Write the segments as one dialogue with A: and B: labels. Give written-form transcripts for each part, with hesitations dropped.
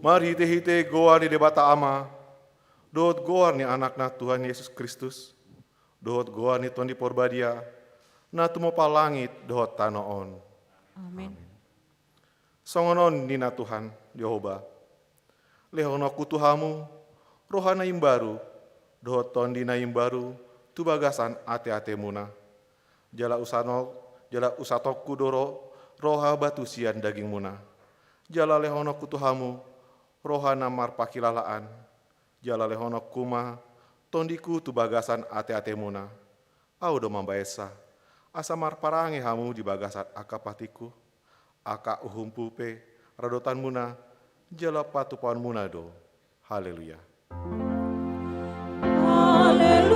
A: Mari hite-hite goa ni debata ama, dohot goa ni anakna Tuhan Yesus Kristus, dohot goa ni Tuhan di porbadia, na tumopa langit dohot tanoon.
B: Amin.
A: Songonon nina Tuhan, Yehova, lehono kutuhamu, rohana imbaru, dohot tondina imbaru, tu bagasan ate-ate muna. Jala usatokku doro, roha batu sian daging muna. Jala lehono kutuhamu, rohana marpakilalaan, jala lehono kuma, tondiku tu bagasan ate-ate muna. Audo mambaesa, asa marparange hamu di bagasan akapatiku, aka uhumpupe, radotan muna, jala patupan muna do. Haleluya.
B: Haleluya.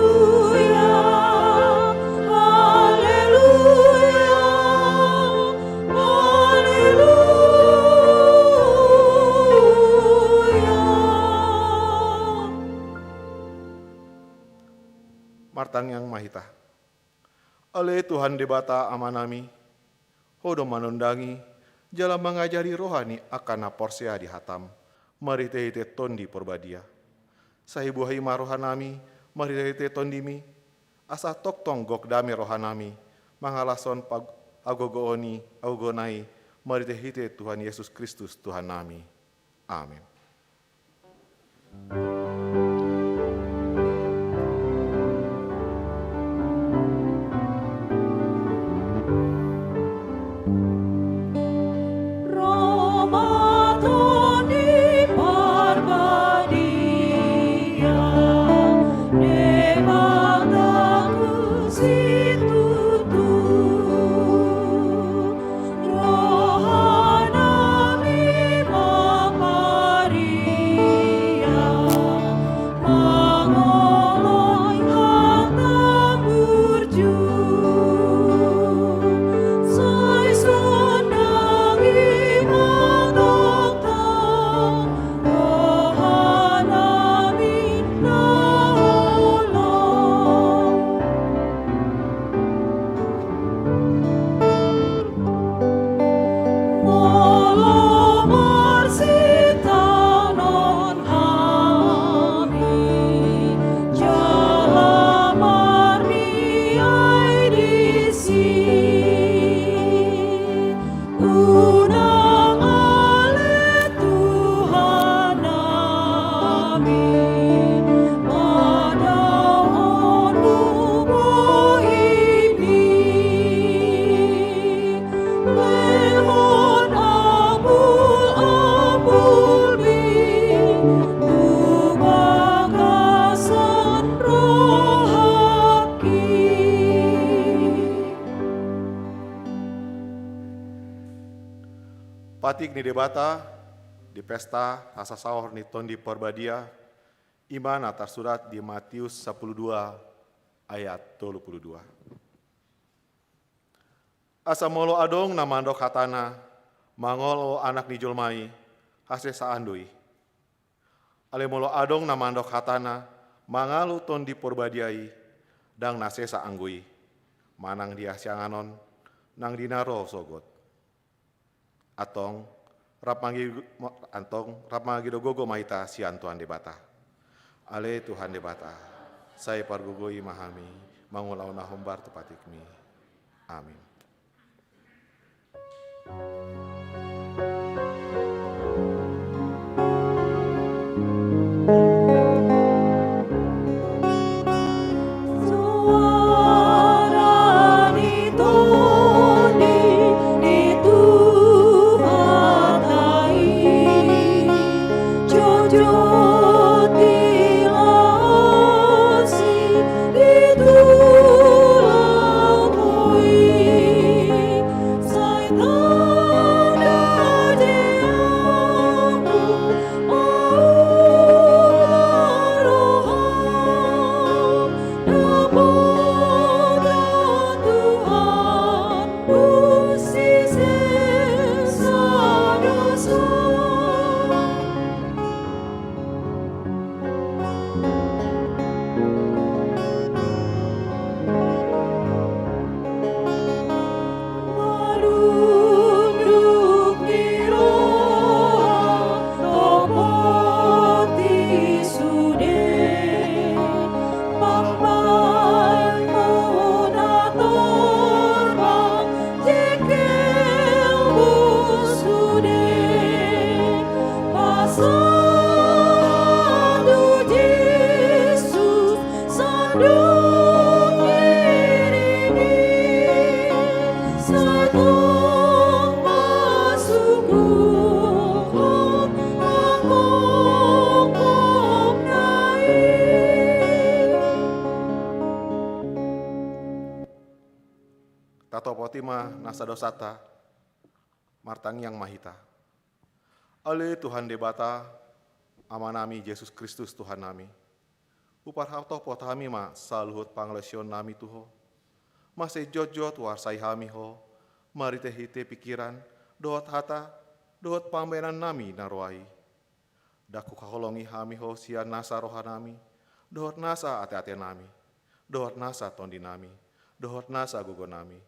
A: Martang yang mahita. Ale Tuhan debata amanami, hodo manundangi, jalan mengajari rohani akan porsia di hatam, mari tehite tondi porbadia. Sahibu haima rohanami, mari tehite tondimi, asa tok tong gok dame rohanami, mangalason agogooni, agogonai, mari tehite Tuhan Yesus Kristus Tuhan nami. Amin. Patik ni debata, di pesta asa sahur ni tondi porbadia, iman atas surat di Matius 12 ayat 22. Asa molo adong namandok hatana, mangolo anak ni julmai, hase saandui. Ale molo adong namandok hatana, mangalu tondi porbadiai, dang nase saanggui, manang dia sianganon, nang dinaro sogot. Atong rapmangi dogogo maita sian Tuhan debata. Ale Tuhan debata, saya pargugoi mahami, mangulau nahombar tepatikmi. Amin.
B: Oh
A: tato potima nasa dosata, martang yang mahita. Ale Tuhan debata, amanami Yesus Kristus Tuhan nami. Upar hauto potami ma saluhut panglesion nami tuho. Masih jojot warsai hami ho, marite hite pikiran, dohot hata, dohot pambenan nami naruai. Daku kaholongi hami ho sia nasa rohanami, dohot nasa ate-ate nami, dohot nasa tondi nami, dohot nasa gugo nami,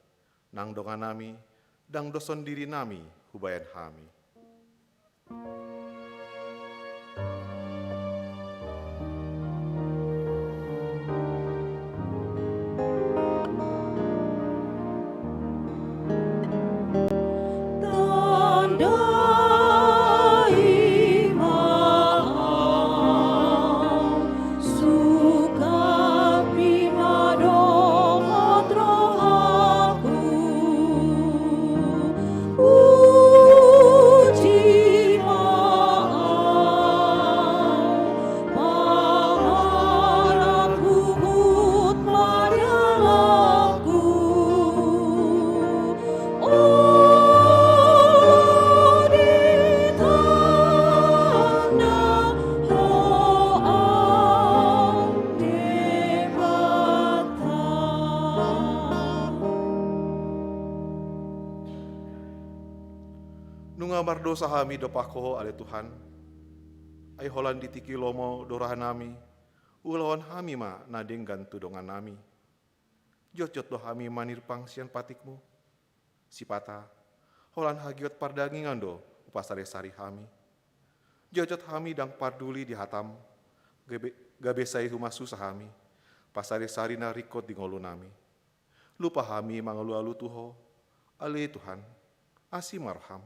A: nang dongan nami, dang doson diri nami, hubayan hami. Nungamar dosa hami dopako ale Tuhan, ay holan ditiki lomo dorahanami, ulawan hami ma nadenggan tudongan nami. Jot-jot do hami manir pangsian patikmu, sipata, holan hagiot pardangingan do upasare-sari hami. Jot-jot hami dang parduli di hatam, gabesai rumah susah hami, pasare-sari na rikot di ngolu nami. Lupa hami mangalu-alu tuho, ale Tuhan, asi marham.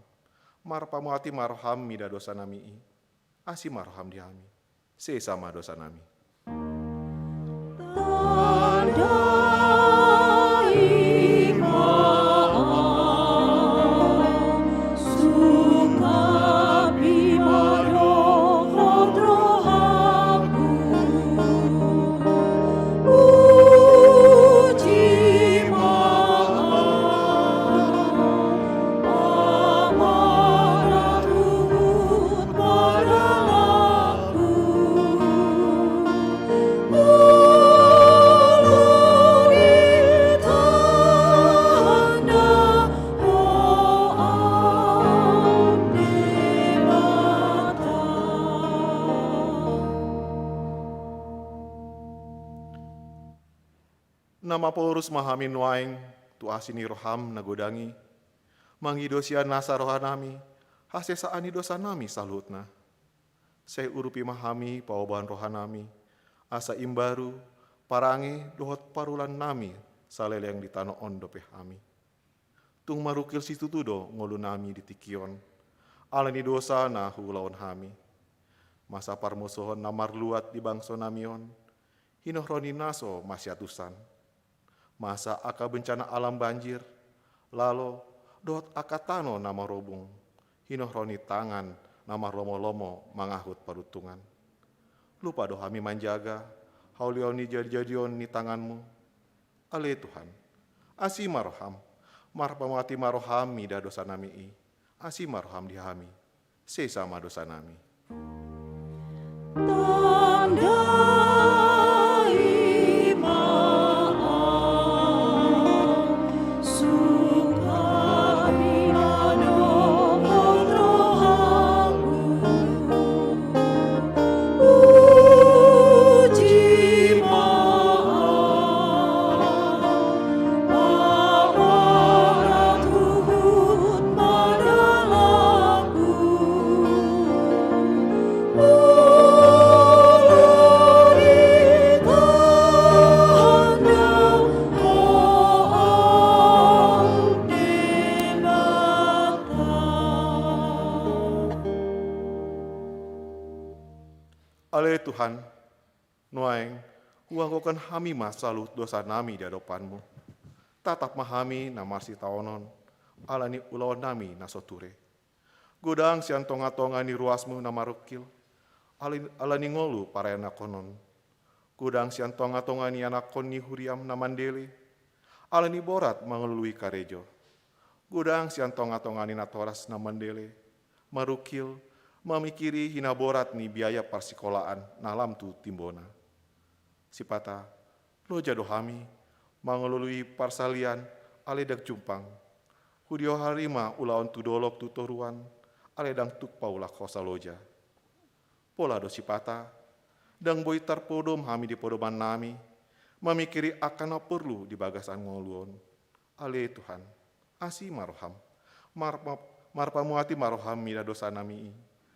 A: Marpamuati marham mida dosa nami i, asi marham di hami, sesama dosa nami. Nama porus mahamin waing tu asini roham nagodangi, mangidosia nasa rohanami, hasesaani dosa nami salutna. Saya urupi mahami pawabahan rohanami, asa imbaru, parangi dohot parulan nami, salele yang ditano ondope hami. Tung marukil situ tudo ngolu nami ditikion, alani dosa na hulawan hami. Masa parmusuhon namar luat di bangso namion, hinohroni naso masyatusan. Masa aka bencana alam banjir, lalu dohot aka tano nama robung, hinohroni tangan nama lomo-lomo mangahut parutungan. Lupa doh hami manjaga, haulioni jadi-jadion ni tanganmu. Ale Tuhan, asi marham, marpamati marham mida dosa nami i, asi marham di hami, sesama dosa nami. Ale Tuhan, nuaing, huangkokan hami masalu dosa nami di hadapanmu. Tatap mahami namarsi taonon, alani ulawan nami nasoture. Godang sian tonga-tonga ni ruasmu namarukil, alani ngolu parayana konon. Godang sian tonga-tonga ni anakon ni huriam namandele, alani borat mengelului karejo. Gudang sian tonga-tongani na toras na mendele, marukil, memikiri hina borat ni biaya parsikolaan nalam tu timbona. Sipata, lo jado hami, mengelului parsalian aledang cumpang. Hudio harima ulaon tu dolok tu toruan, aledang tuk paula kosa loja. Pola do sipata, dang boy tarpodom hami di podoman nami, memikiri akan perlu di bagasan ngoluon. Ale Tuhan, asi maroham, marpamuati maroham mida dosa nami,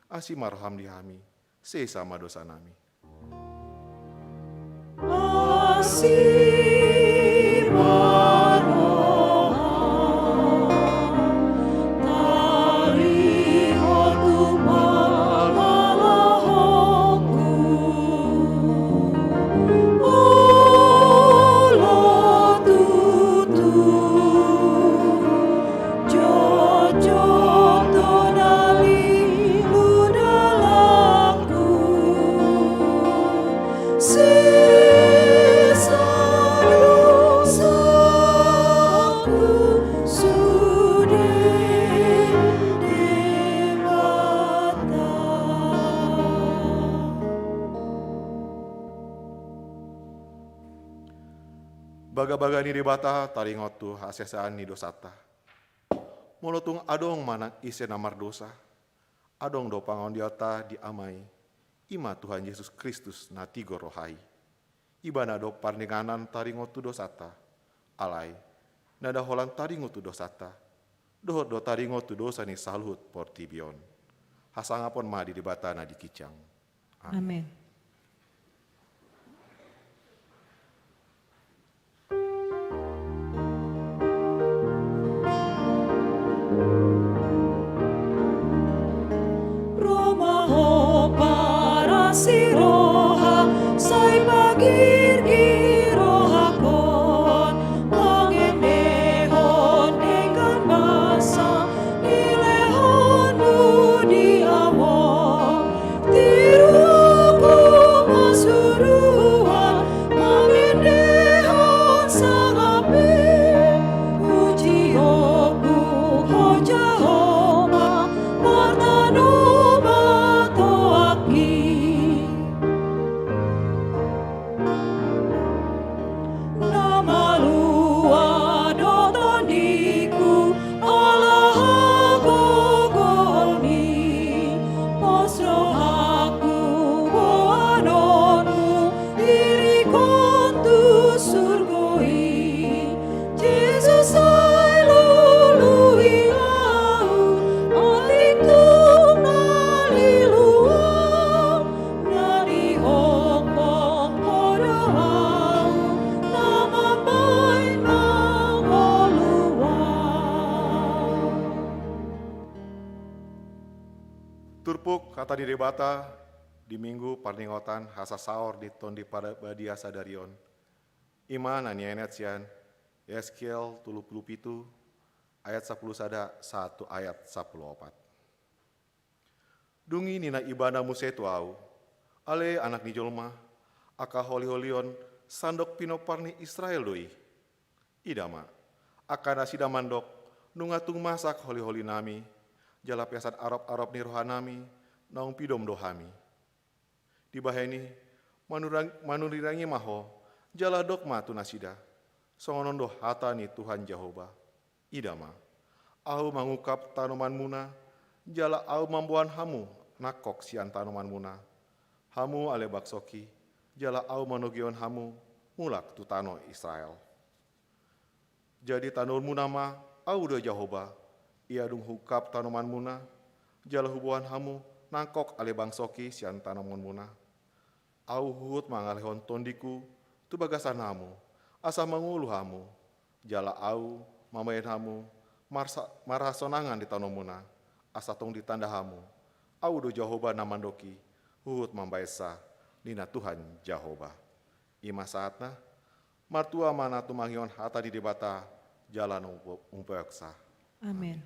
A: asi maroham di hami, sesama dosa nami.
B: Asih maroham, tariho tu palalahongku, olo tutu, jojok tonali ludalaku,
A: Baga-bagani di bata taringot tu hasesaan ni dosata. Molotung adong manang ise namar dosa. Adong do pangon diota diamai. Ima Tuhan Yesus Kristus na tigo rohai. Ibana do parninganan taringot tu dosata. Alai, nada holan taringot tu dosata. Do taringot tu dosa ni saluhut portibion. Hasangapon madi di bata na dikicang.
B: Amin. Romaho para si roha, say pagirgirohakon, mangendehon enggan basa, ilehonmu di awon, tiruku masuruhan, mangendehon sangapi, ujiyoku hojahoma, martanoba toaki. Namalua dotoniku Allah gogoni, posrohaku boanonmu irikon tu surgoi. Jesus ay lului au, alitung naliluang, nadihongkong podoau, namambay mangoluang.
A: Turpuk kata di debata di minggu parningotan hasa saor di tondi pada badia sadarion. Ima nanienet sian Yeskiel 37 ayat 10 sada 1 ayat 14. Dungi nina ibana musetu au, ale anak ni jolma, aka holi-holion sandok pinoparni Israel doi. Idama, aka nasida mandok, nungatung masak holi-holi nami, jala pesat Arab-Arab ni rohanami, naung pidom dohami. Di baheni, manurirangi maho, jala dokma tu nasida, songonon doh hata ni Tuhan Jehovah. Idama, au mangukap tanoman muna, jala au mambuan hamu, nakok sian tanoman muna. Hamu ale baksoki, jala au manogion hamu, mulak tu tano Israel. Jadi tanur muna ma, au do Jehovah, ia dung hukap tanoman muna, jala hubuan hamu, nangkok ale bangsoki sian tanoman muna. Au hut mangalehon tondiku, tu bagasan hamu, asa mangulu hamu, jala au mamain hamu, marasonangan di tanah muna, asa tong ditanda hamu, au do Jehovah namandoki, hut mambaesa, nina Tuhan Jehovah. Ima saatna, martua mana tu mangion hata di debata, jalan umpeksa.
B: Amin.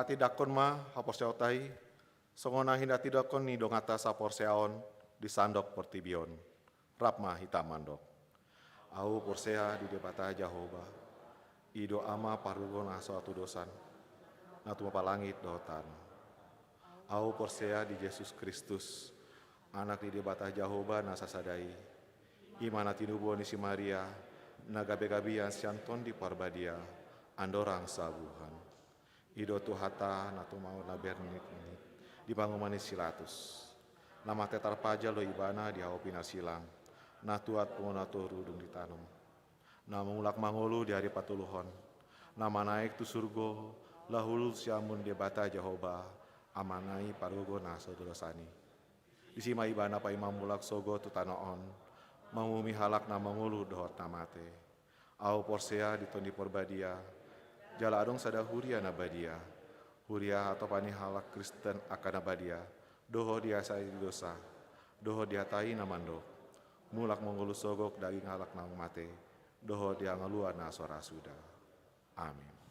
A: Saat tidakon ma haporseotai, songona hinda tidakon ni dongata saporseaon di sandok portibion. Rapma hitamandok. Au porsea di debata Jehovah. Ido ama parugona suatu dosan. Natu palangit dotan. Au porsea di Yesus Kristus. Anak di debata Jehovah nasasadai. Imana tinubuan si Maria. Nagabe-gabian sianton di parbadia. Andorang sabuhan. Ido tuhata natu mau nabernit dibangun silatus. Nama tetar paja lo ibana di haupina silang. Natuat pungonato rudung ditanum. Nama ulak mangolu di hari patuluhon. Nama naik tu surgo. Lahulu siamun debata Jehovah. Amanai parugo naso dolosani. Disima ibana pa imam mulak sogo tu tanoon. Mangumi halak nama ngulu dohot namate. Au porsea ditondi porbadia. Jala adong sada huria nabadia. Huria atau pani halak Kristen akan nabadia. Doho dia sai dosa. Doho dia tai namando. Mulak menggulu sogok daging halak nang mate. Doho dia ngeluar na sora sudah. Amin.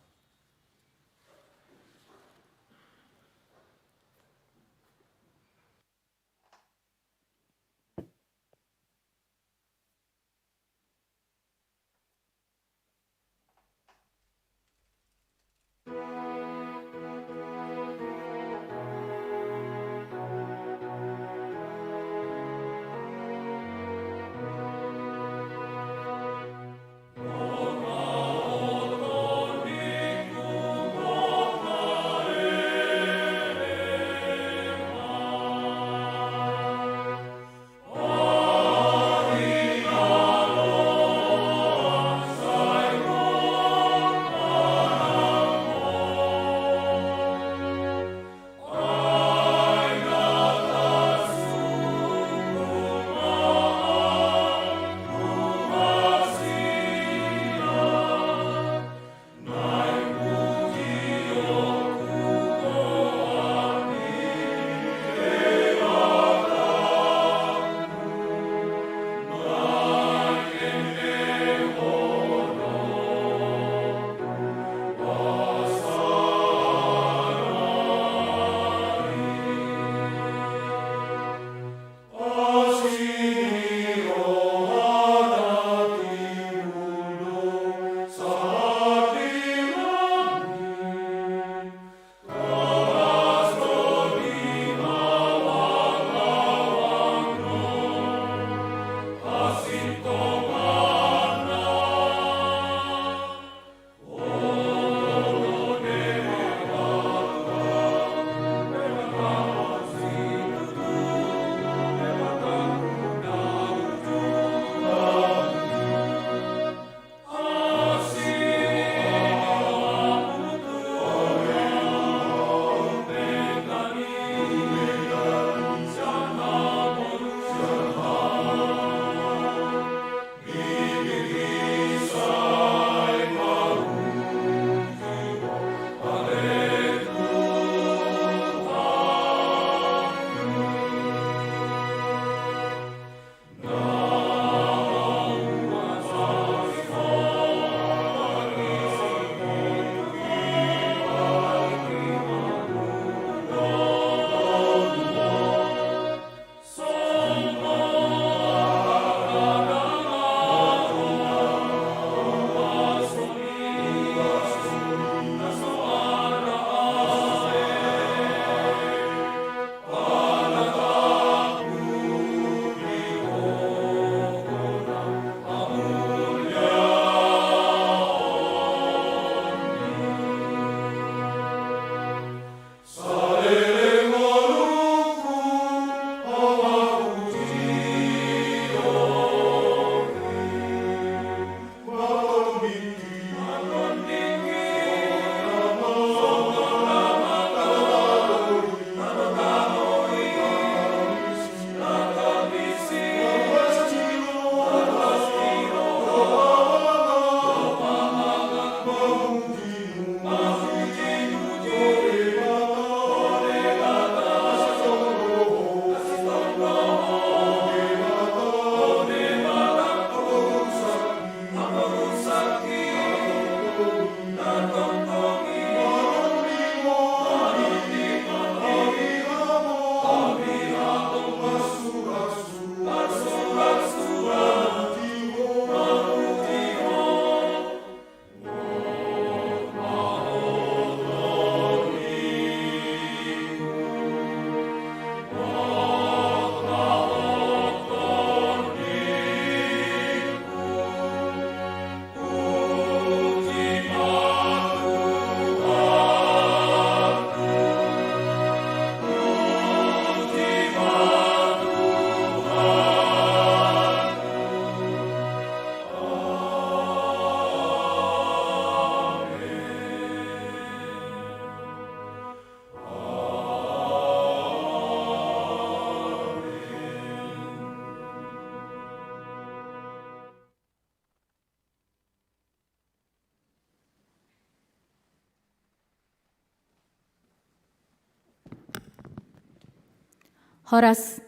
C: Horas.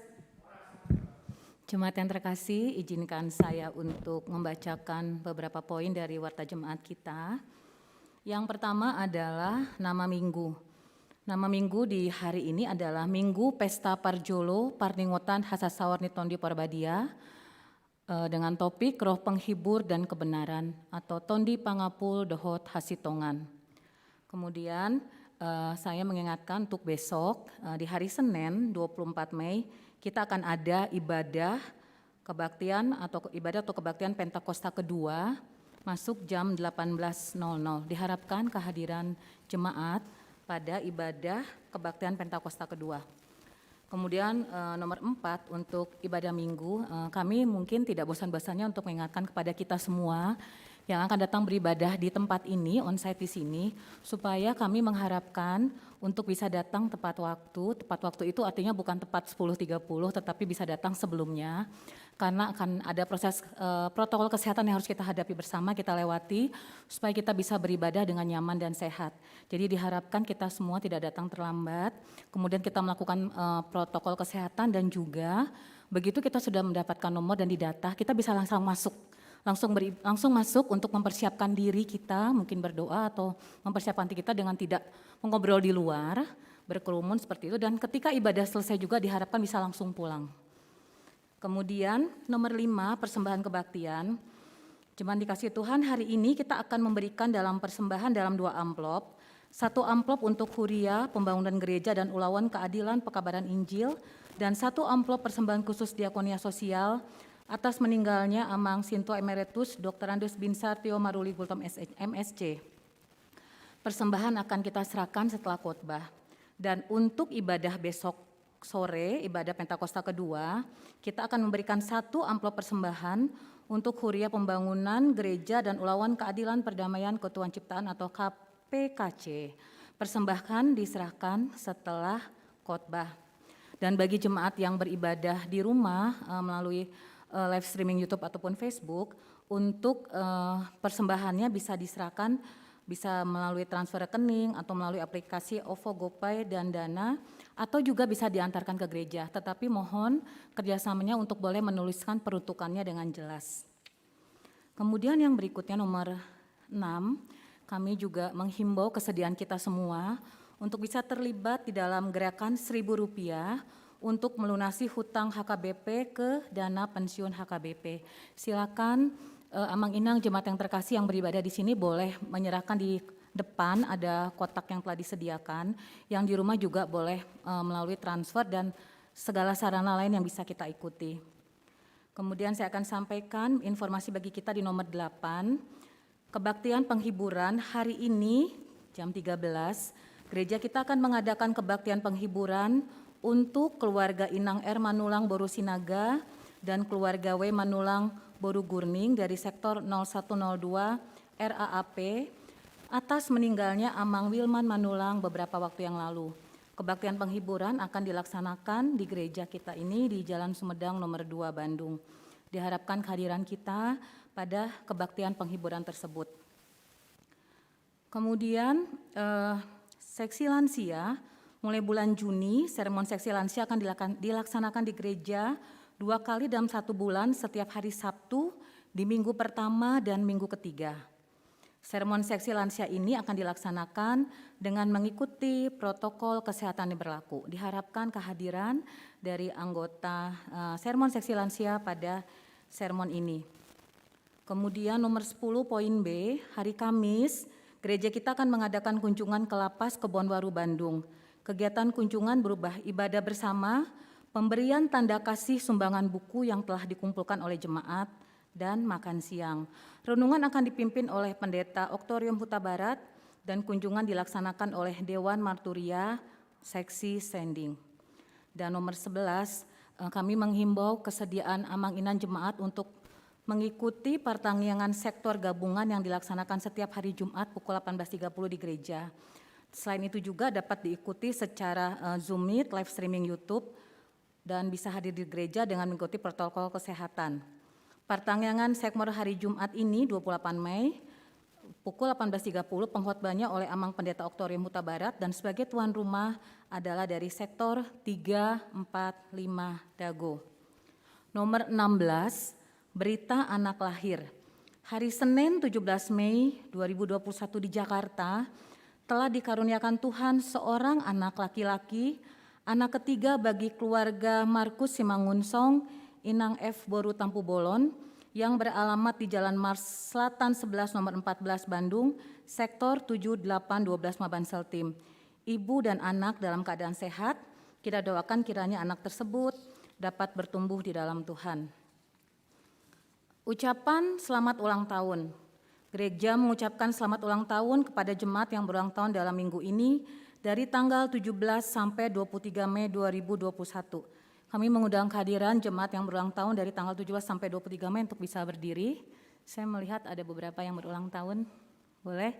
C: Jemaat yang terkasih, izinkan saya untuk membacakan beberapa poin dari Warta Jemaat kita. Yang pertama adalah nama minggu. Nama minggu di hari ini adalah Minggu Pesta Parjolo Parningotan Hasasawarni Tondi Porbadia dengan topik Roh Penghibur dan Kebenaran atau Tondi Pangapul Dohot Hasitongan. Kemudian saya mengingatkan untuk besok di hari Senin 24 Mei kita akan ada ibadah kebaktian atau kebaktian Pentakosta kedua masuk jam 18.00. Diharapkan kehadiran jemaat pada ibadah kebaktian Pentakosta kedua. Kemudian nomor 4 untuk ibadah minggu, kami mungkin tidak bosan-bosannya untuk mengingatkan kepada kita semua yang akan datang beribadah di tempat ini, onsite di sini, supaya kami mengharapkan untuk bisa datang tepat waktu. Tepat waktu itu artinya bukan tepat 10.30, tetapi bisa datang sebelumnya, karena akan ada proses protokol kesehatan yang harus kita hadapi bersama, kita lewati, supaya kita bisa beribadah dengan nyaman dan sehat. Jadi diharapkan kita semua tidak datang terlambat, kemudian kita melakukan protokol kesehatan dan juga begitu kita sudah mendapatkan nomor dan didata, kita bisa langsung masuk untuk mempersiapkan diri kita, mungkin berdoa atau mempersiapkan diri kita dengan tidak mengobrol di luar, berkerumun seperti itu, dan ketika ibadah selesai juga diharapkan bisa langsung pulang. Kemudian nomor 5, persembahan kebaktian. Jemaat dikasih Tuhan, hari ini kita akan memberikan dalam persembahan dalam 2 amplop. 1 amplop untuk Huria, pembangunan gereja dan ulawan keadilan pekabaran Injil, dan 1 amplop persembahan khusus diakonia sosial atas meninggalnya Amang Sinto Emeritus Dr. Andes Bin Sartio Maruli Gultom MSc. Persembahan akan kita serahkan setelah khotbah. Dan untuk ibadah besok sore, ibadah Pentakosta kedua, kita akan memberikan 1 amplop persembahan untuk Huria Pembangunan Gereja dan Ulawan Keadilan Perdamaian Keutuhan Ciptaan atau KPKC. Persembahan diserahkan setelah khotbah. Dan bagi jemaat yang beribadah di rumah melalui live streaming YouTube ataupun Facebook, untuk persembahannya bisa diserahkan, bisa melalui transfer rekening atau melalui aplikasi OVO, GoPay, dan Dana, atau juga bisa diantarkan ke gereja. Tetapi mohon kerjasamanya untuk boleh menuliskan peruntukannya dengan jelas. Kemudian yang berikutnya nomor 6, kami juga menghimbau kesediaan kita semua untuk bisa terlibat di dalam gerakan Rp1.000 untuk melunasi hutang HKBP ke dana pensiun HKBP. Silakan Amang Inang jemaat yang terkasih yang beribadah di sini boleh menyerahkan di depan, ada kotak yang telah disediakan, yang di rumah juga boleh melalui transfer dan segala sarana lain yang bisa kita ikuti. Kemudian saya akan sampaikan informasi bagi kita di nomor 8, kebaktian penghiburan hari ini jam 13, gereja kita akan mengadakan kebaktian penghiburan untuk keluarga Inang R. Manulang Boru Sinaga dan keluarga W. Manulang Boru Gurning dari sektor 0102 RAAP atas meninggalnya Amang Wilman Manulang beberapa waktu yang lalu. Kebaktian penghiburan akan dilaksanakan di gereja kita ini di Jalan Sumedang nomor 2 Bandung. Diharapkan kehadiran kita pada kebaktian penghiburan tersebut. Kemudian seksi lansia, mulai bulan Juni, seremon seksi lansia akan dilaksanakan di gereja 2 kali dalam 1 bulan setiap hari Sabtu di minggu pertama dan minggu ketiga. Seremon seksi lansia ini akan dilaksanakan dengan mengikuti protokol kesehatan yang berlaku. Diharapkan kehadiran dari anggota seremon seksi lansia pada seremon ini. Kemudian nomor 10 poin B, hari Kamis, gereja kita akan mengadakan kunjungan ke Lapas Kebonwaru Bandung. Kegiatan kunjungan berubah ibadah bersama, pemberian tanda kasih sumbangan buku yang telah dikumpulkan oleh jemaat, dan makan siang. Renungan akan dipimpin oleh Pendeta Oktorium Huta Barat dan kunjungan dilaksanakan oleh Dewan Marturia Seksi Sending. Dan nomor 11, kami menghimbau kesediaan Amang Inan jemaat untuk mengikuti pertanggihan sektor gabungan yang dilaksanakan setiap hari Jumat pukul 18.30 di gereja. Selain itu juga dapat diikuti secara Zoom Meet, live streaming YouTube, dan bisa hadir di gereja dengan mengikuti protokol kesehatan. Pertanggihan sekmor hari Jumat ini 28 Mei Pukul 18.30 pengkhotbahnya oleh Amang Pendeta Oktorium Huta Barat dan sebagai tuan rumah adalah dari sektor 3, 4, 5 Dago. Nomor 16, berita anak lahir. Hari Senin 17 Mei 2021 di Jakarta telah dikaruniakan Tuhan seorang anak laki-laki, anak ketiga bagi keluarga Markus Simangunsong, Inang F. Boru Tampu Bolon, yang beralamat di Jalan Mars Selatan 11 nomor 14 Bandung, sektor 7, 8, 12 Mabansel Tim. Ibu dan anak dalam keadaan sehat, kita doakan kiranya anak tersebut dapat bertumbuh di dalam Tuhan. Ucapan selamat ulang tahun. Gereja mengucapkan selamat ulang tahun kepada jemaat yang berulang tahun dalam minggu ini dari tanggal 17 sampai 23 Mei 2021. Kami mengundang kehadiran jemaat yang berulang tahun dari tanggal 17 sampai 23 Mei untuk bisa berdiri. Saya melihat ada beberapa yang berulang tahun. Boleh?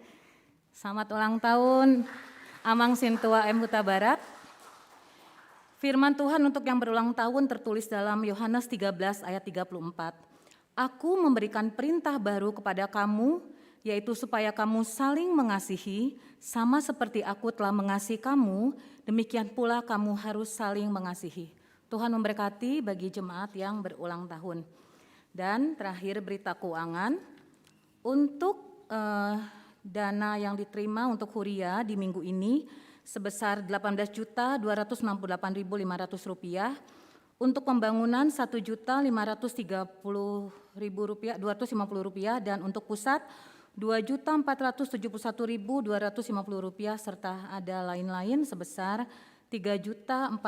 C: Selamat ulang tahun Amang Sintua M. Huta Barat. Firman Tuhan untuk yang berulang tahun tertulis dalam Yohanes 13 ayat 34. Aku memberikan perintah baru kepada kamu, yaitu supaya kamu saling mengasihi, sama seperti aku telah mengasihi kamu, demikian pula kamu harus saling mengasihi. Tuhan memberkati bagi jemaat yang berulang tahun. Dan terakhir berita keuangan, untuk dana yang diterima untuk Huria di minggu ini sebesar Rp18.268.500, untuk pembangunan Rp1.530.250 dan untuk pusat Rp2.471.250 serta ada lain-lain sebesar Rp3.490.000.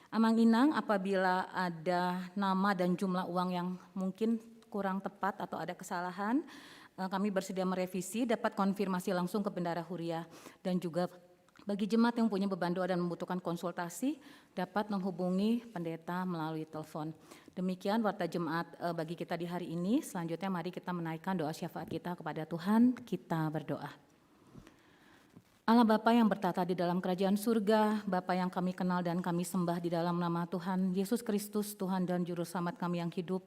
C: Amang Inang, apabila ada nama dan jumlah uang yang mungkin kurang tepat atau ada kesalahan, kami bersedia merevisi, dapat konfirmasi langsung ke Bendara Huria. Dan juga bagi jemaat yang punya beban doa dan membutuhkan konsultasi, dapat menghubungi pendeta melalui telepon. Demikian warta jemaat bagi kita di hari ini. Selanjutnya mari kita menaikkan doa syafaat kita kepada Tuhan. Kita berdoa. Allah Bapa yang bertata di dalam kerajaan surga, Bapa yang kami kenal dan kami sembah di dalam nama Tuhan Yesus Kristus, Tuhan dan Juru Selamat kami yang hidup.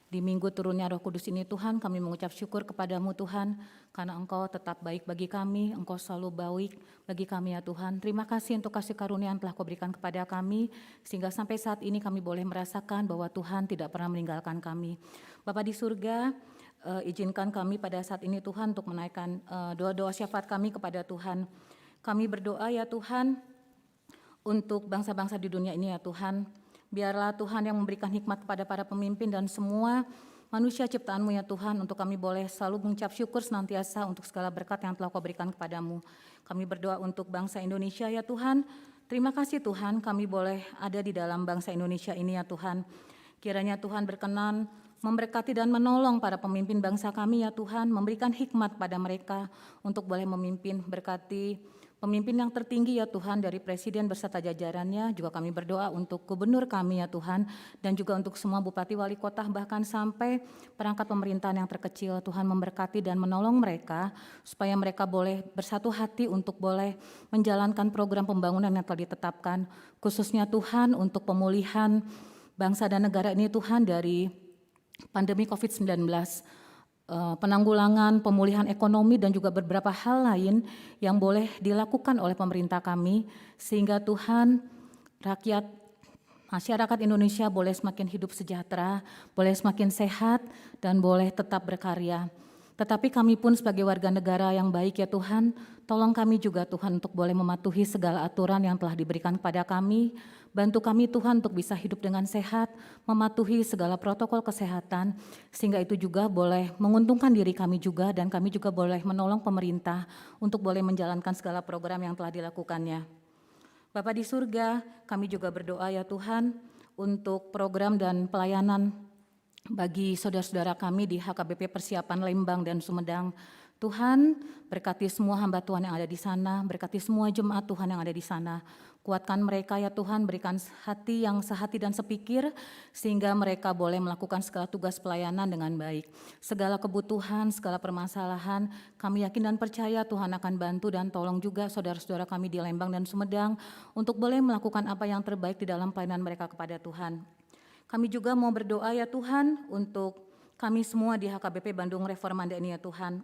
C: Di minggu turunnya Roh Kudus ini Tuhan, kami mengucap syukur kepadamu Tuhan, karena Engkau tetap baik bagi kami, Engkau selalu baik bagi kami ya Tuhan. Terima kasih untuk kasih karunia yang telah Kau berikan kepada kami, sehingga sampai saat ini kami boleh merasakan bahwa Tuhan tidak pernah meninggalkan kami. Bapa di surga, izinkan kami pada saat ini Tuhan untuk menaikkan doa-doa syafaat kami kepada Tuhan. Kami berdoa ya Tuhan untuk bangsa-bangsa di dunia ini ya Tuhan. Biarlah Tuhan yang memberikan hikmat kepada para pemimpin dan semua manusia ciptaan-Mu ya Tuhan, untuk kami boleh selalu mengucap syukur senantiasa untuk segala berkat yang telah Kau berikan kepadamu. Kami berdoa untuk bangsa Indonesia ya Tuhan. Terima kasih Tuhan, kami boleh ada di dalam bangsa Indonesia ini ya Tuhan. Kiranya Tuhan berkenan memberkati dan menolong para pemimpin bangsa kami ya Tuhan, memberikan hikmat pada mereka untuk boleh memimpin. Berkati pemimpin yang tertinggi ya Tuhan, dari Presiden beserta jajarannya. Juga kami berdoa untuk gubernur kami ya Tuhan, dan juga untuk semua bupati wali kota, bahkan sampai perangkat pemerintahan yang terkecil. Tuhan memberkati dan menolong mereka supaya mereka boleh bersatu hati untuk boleh menjalankan program pembangunan yang telah ditetapkan, khususnya Tuhan untuk pemulihan bangsa dan negara ini Tuhan dari pandemi COVID-19. Penanggulangan, pemulihan ekonomi dan juga beberapa hal lain yang boleh dilakukan oleh pemerintah kami, sehingga Tuhan, rakyat masyarakat Indonesia boleh semakin hidup sejahtera, boleh semakin sehat dan boleh tetap berkarya. Tetapi kami pun sebagai warga negara yang baik ya Tuhan, tolong kami juga Tuhan untuk boleh mematuhi segala aturan yang telah diberikan kepada kami. Bantu kami Tuhan untuk bisa hidup dengan sehat, mematuhi segala protokol kesehatan, sehingga itu juga boleh menguntungkan diri kami juga, dan kami juga boleh menolong pemerintah untuk boleh menjalankan segala program yang telah dilakukannya. Bapa di surga, kami juga berdoa ya Tuhan untuk program dan pelayanan bagi saudara-saudara kami di HKBP Persiapan Lembang dan Sumedang. Tuhan, berkati semua hamba Tuhan yang ada di sana, berkati semua jemaat Tuhan yang ada di sana. Kuatkan mereka ya Tuhan, berikan hati yang sehati dan sepikir, sehingga mereka boleh melakukan segala tugas pelayanan dengan baik. Segala kebutuhan, segala permasalahan, kami yakin dan percaya Tuhan akan bantu dan tolong juga saudara-saudara kami di Lembang dan Sumedang untuk boleh melakukan apa yang terbaik di dalam pelayanan mereka kepada Tuhan. Kami juga mau berdoa ya Tuhan untuk kami semua di HKBP Bandung Reformanda ini ya Tuhan.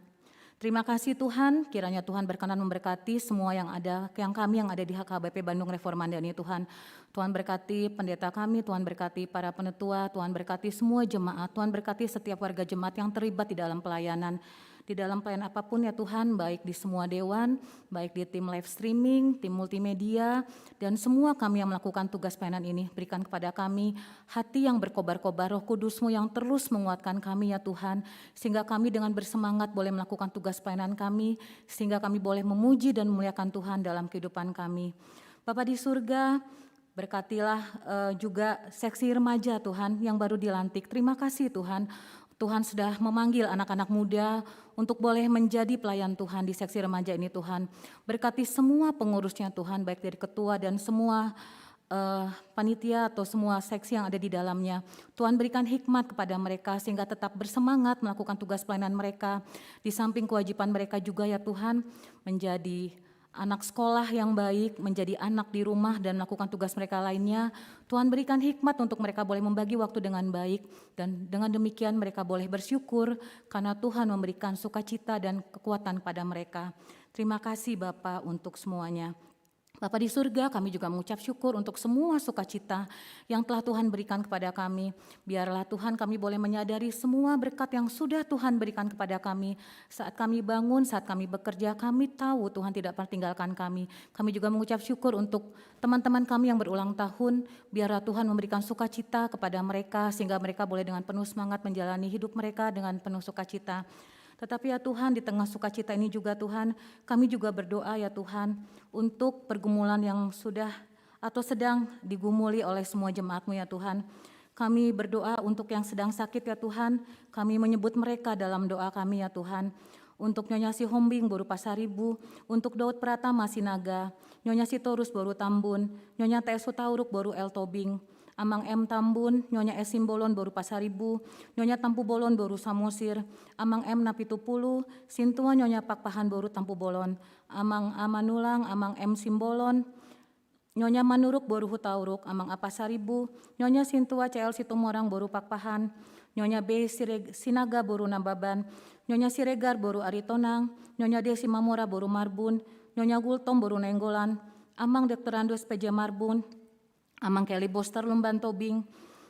C: Terima kasih Tuhan, kiranya Tuhan berkenan memberkati semua yang kami yang ada di HKBP Bandung Reformanda ini Tuhan. Tuhan berkati pendeta kami, Tuhan berkati para penetua, Tuhan berkati semua jemaat, Tuhan berkati setiap warga jemaat yang terlibat di dalam pelayanan. Di dalam pelayanan apapun ya Tuhan, baik di semua dewan, baik di tim live streaming, tim multimedia, dan semua kami yang melakukan tugas pelayanan ini. Berikan kepada kami hati yang berkobar-kobar, Roh Kudus-Mu yang terus menguatkan kami ya Tuhan, sehingga kami dengan bersemangat boleh melakukan tugas pelayanan kami, sehingga kami boleh memuji dan memuliakan Tuhan dalam kehidupan kami. Bapa di surga, berkatilah juga seksi remaja Tuhan yang baru dilantik. Terima kasih Tuhan. Tuhan sudah memanggil anak-anak muda untuk boleh menjadi pelayan Tuhan di seksi remaja ini Tuhan. Berkati semua pengurusnya Tuhan, baik dari ketua dan semua panitia atau semua seksi yang ada di dalamnya. Tuhan berikan hikmat kepada mereka sehingga tetap bersemangat melakukan tugas pelayanan mereka. Di samping kewajiban mereka juga ya Tuhan, menjadi anak sekolah yang baik, menjadi anak di rumah dan melakukan tugas mereka lainnya. Tuhan berikan hikmat untuk mereka boleh membagi waktu dengan baik, dan dengan demikian mereka boleh bersyukur karena Tuhan memberikan sukacita dan kekuatan pada mereka. Terima kasih Bapa untuk semuanya. Bapa di surga, kami juga mengucap syukur untuk semua sukacita yang telah Tuhan berikan kepada kami. Biarlah Tuhan kami boleh menyadari semua berkat yang sudah Tuhan berikan kepada kami. Saat kami bangun, saat kami bekerja, kami tahu Tuhan tidak pernah tinggalkan kami. Kami juga mengucap syukur untuk teman-teman kami yang berulang tahun. Biarlah Tuhan memberikan sukacita kepada mereka sehingga mereka boleh dengan penuh semangat menjalani hidup mereka dengan penuh sukacita. Tetapi ya Tuhan, di tengah sukacita ini juga Tuhan, kami juga berdoa ya Tuhan untuk pergumulan yang sudah atau sedang digumuli oleh semua jemaat-Mu ya Tuhan. Kami berdoa untuk yang sedang sakit ya Tuhan, kami menyebut mereka dalam doa kami ya Tuhan. Untuk Nyonya Si Hombing Boru Pasaribu, untuk Daud Pratama Sinaga, Nyonya Si Torus Boru Tambun, Nyonya TS Hutauruk Boru El Tobing, Amang M Tambun, Nyonya S Simbolon Boru Pasaribu, Nyonya Tampu Bolon Boru Samosir, Amang M Napitupulu, Sintua Nyonya Pakpahan Boru Tampu Bolon, Amang Amanulang, Amang M Simbolon, Nyonya Manuruk Boru Hutauruk, Amang Apasaribu, Nyonya Sintua CL Situmorang Boru Pakpahan, Nyonya B Sinaga Boru Nambaban, Nyonya Siregar Boru Aritonang, Nyonya Desi Mamora Boru Marbun, Nyonya Gultom Boru Nenggolan, Amang Dr. Andos PJ Marbun, Amang Kelly Boster Lumban Tobing,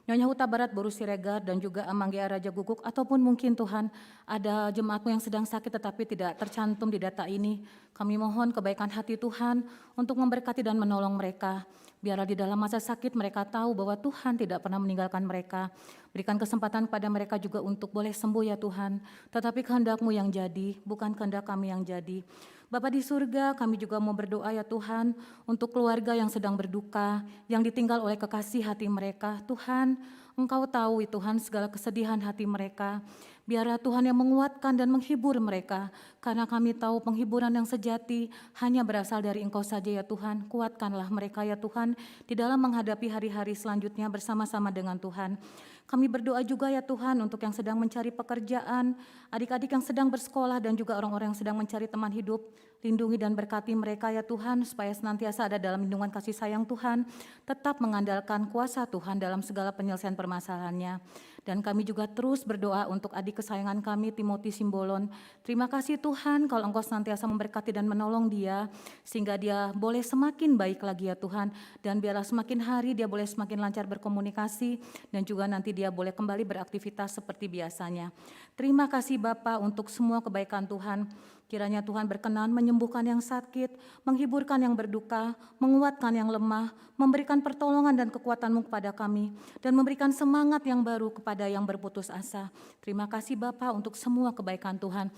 C: Nyonya Huta Barat Boru Siregar, dan juga Amang Gia Raja Guguk, ataupun mungkin Tuhan ada jemaat-Mu yang sedang sakit tetapi tidak tercantum di data ini. Kami mohon kebaikan hati Tuhan untuk memberkati dan menolong mereka. Biarlah di dalam masa sakit mereka tahu bahwa Tuhan tidak pernah meninggalkan mereka. Berikan kesempatan pada mereka juga untuk boleh sembuh ya Tuhan. Tetapi kehendak-Mu yang jadi, bukan kehendak kami yang jadi. Bapa di surga, kami juga mau berdoa ya Tuhan untuk keluarga yang sedang berduka, yang ditinggal oleh kekasih hati mereka. Tuhan, Engkau tahu Tuhan segala kesedihan hati mereka. Biarlah Tuhan yang menguatkan dan menghibur mereka, karena kami tahu penghiburan yang sejati hanya berasal dari Engkau saja ya Tuhan. Kuatkanlah mereka ya Tuhan di dalam menghadapi hari-hari selanjutnya bersama-sama dengan Tuhan. Kami berdoa juga ya Tuhan untuk yang sedang mencari pekerjaan, adik-adik yang sedang bersekolah dan juga orang-orang yang sedang mencari teman hidup. Lindungi dan berkati mereka ya Tuhan supaya senantiasa ada dalam lindungan kasih sayang Tuhan, tetap mengandalkan kuasa Tuhan dalam segala penyelesaian permasalahannya. Dan kami juga terus berdoa untuk adik kesayangan kami Timothy Simbolon. Terima kasih Tuhan kalau Engkau senantiasa memberkati dan menolong dia sehingga dia boleh semakin baik lagi ya Tuhan, dan biarlah semakin hari dia boleh semakin lancar berkomunikasi dan juga nanti dia boleh kembali beraktivitas seperti biasanya. Terima kasih Bapa untuk semua kebaikan Tuhan. Kiranya Tuhan berkenan menyembuhkan yang sakit, menghiburkan yang berduka, menguatkan yang lemah, memberikan pertolongan dan kekuatan-Mu kepada kami, dan memberikan semangat yang baru kepada yang berputus asa. Terima kasih Bapa untuk semua kebaikan Tuhan.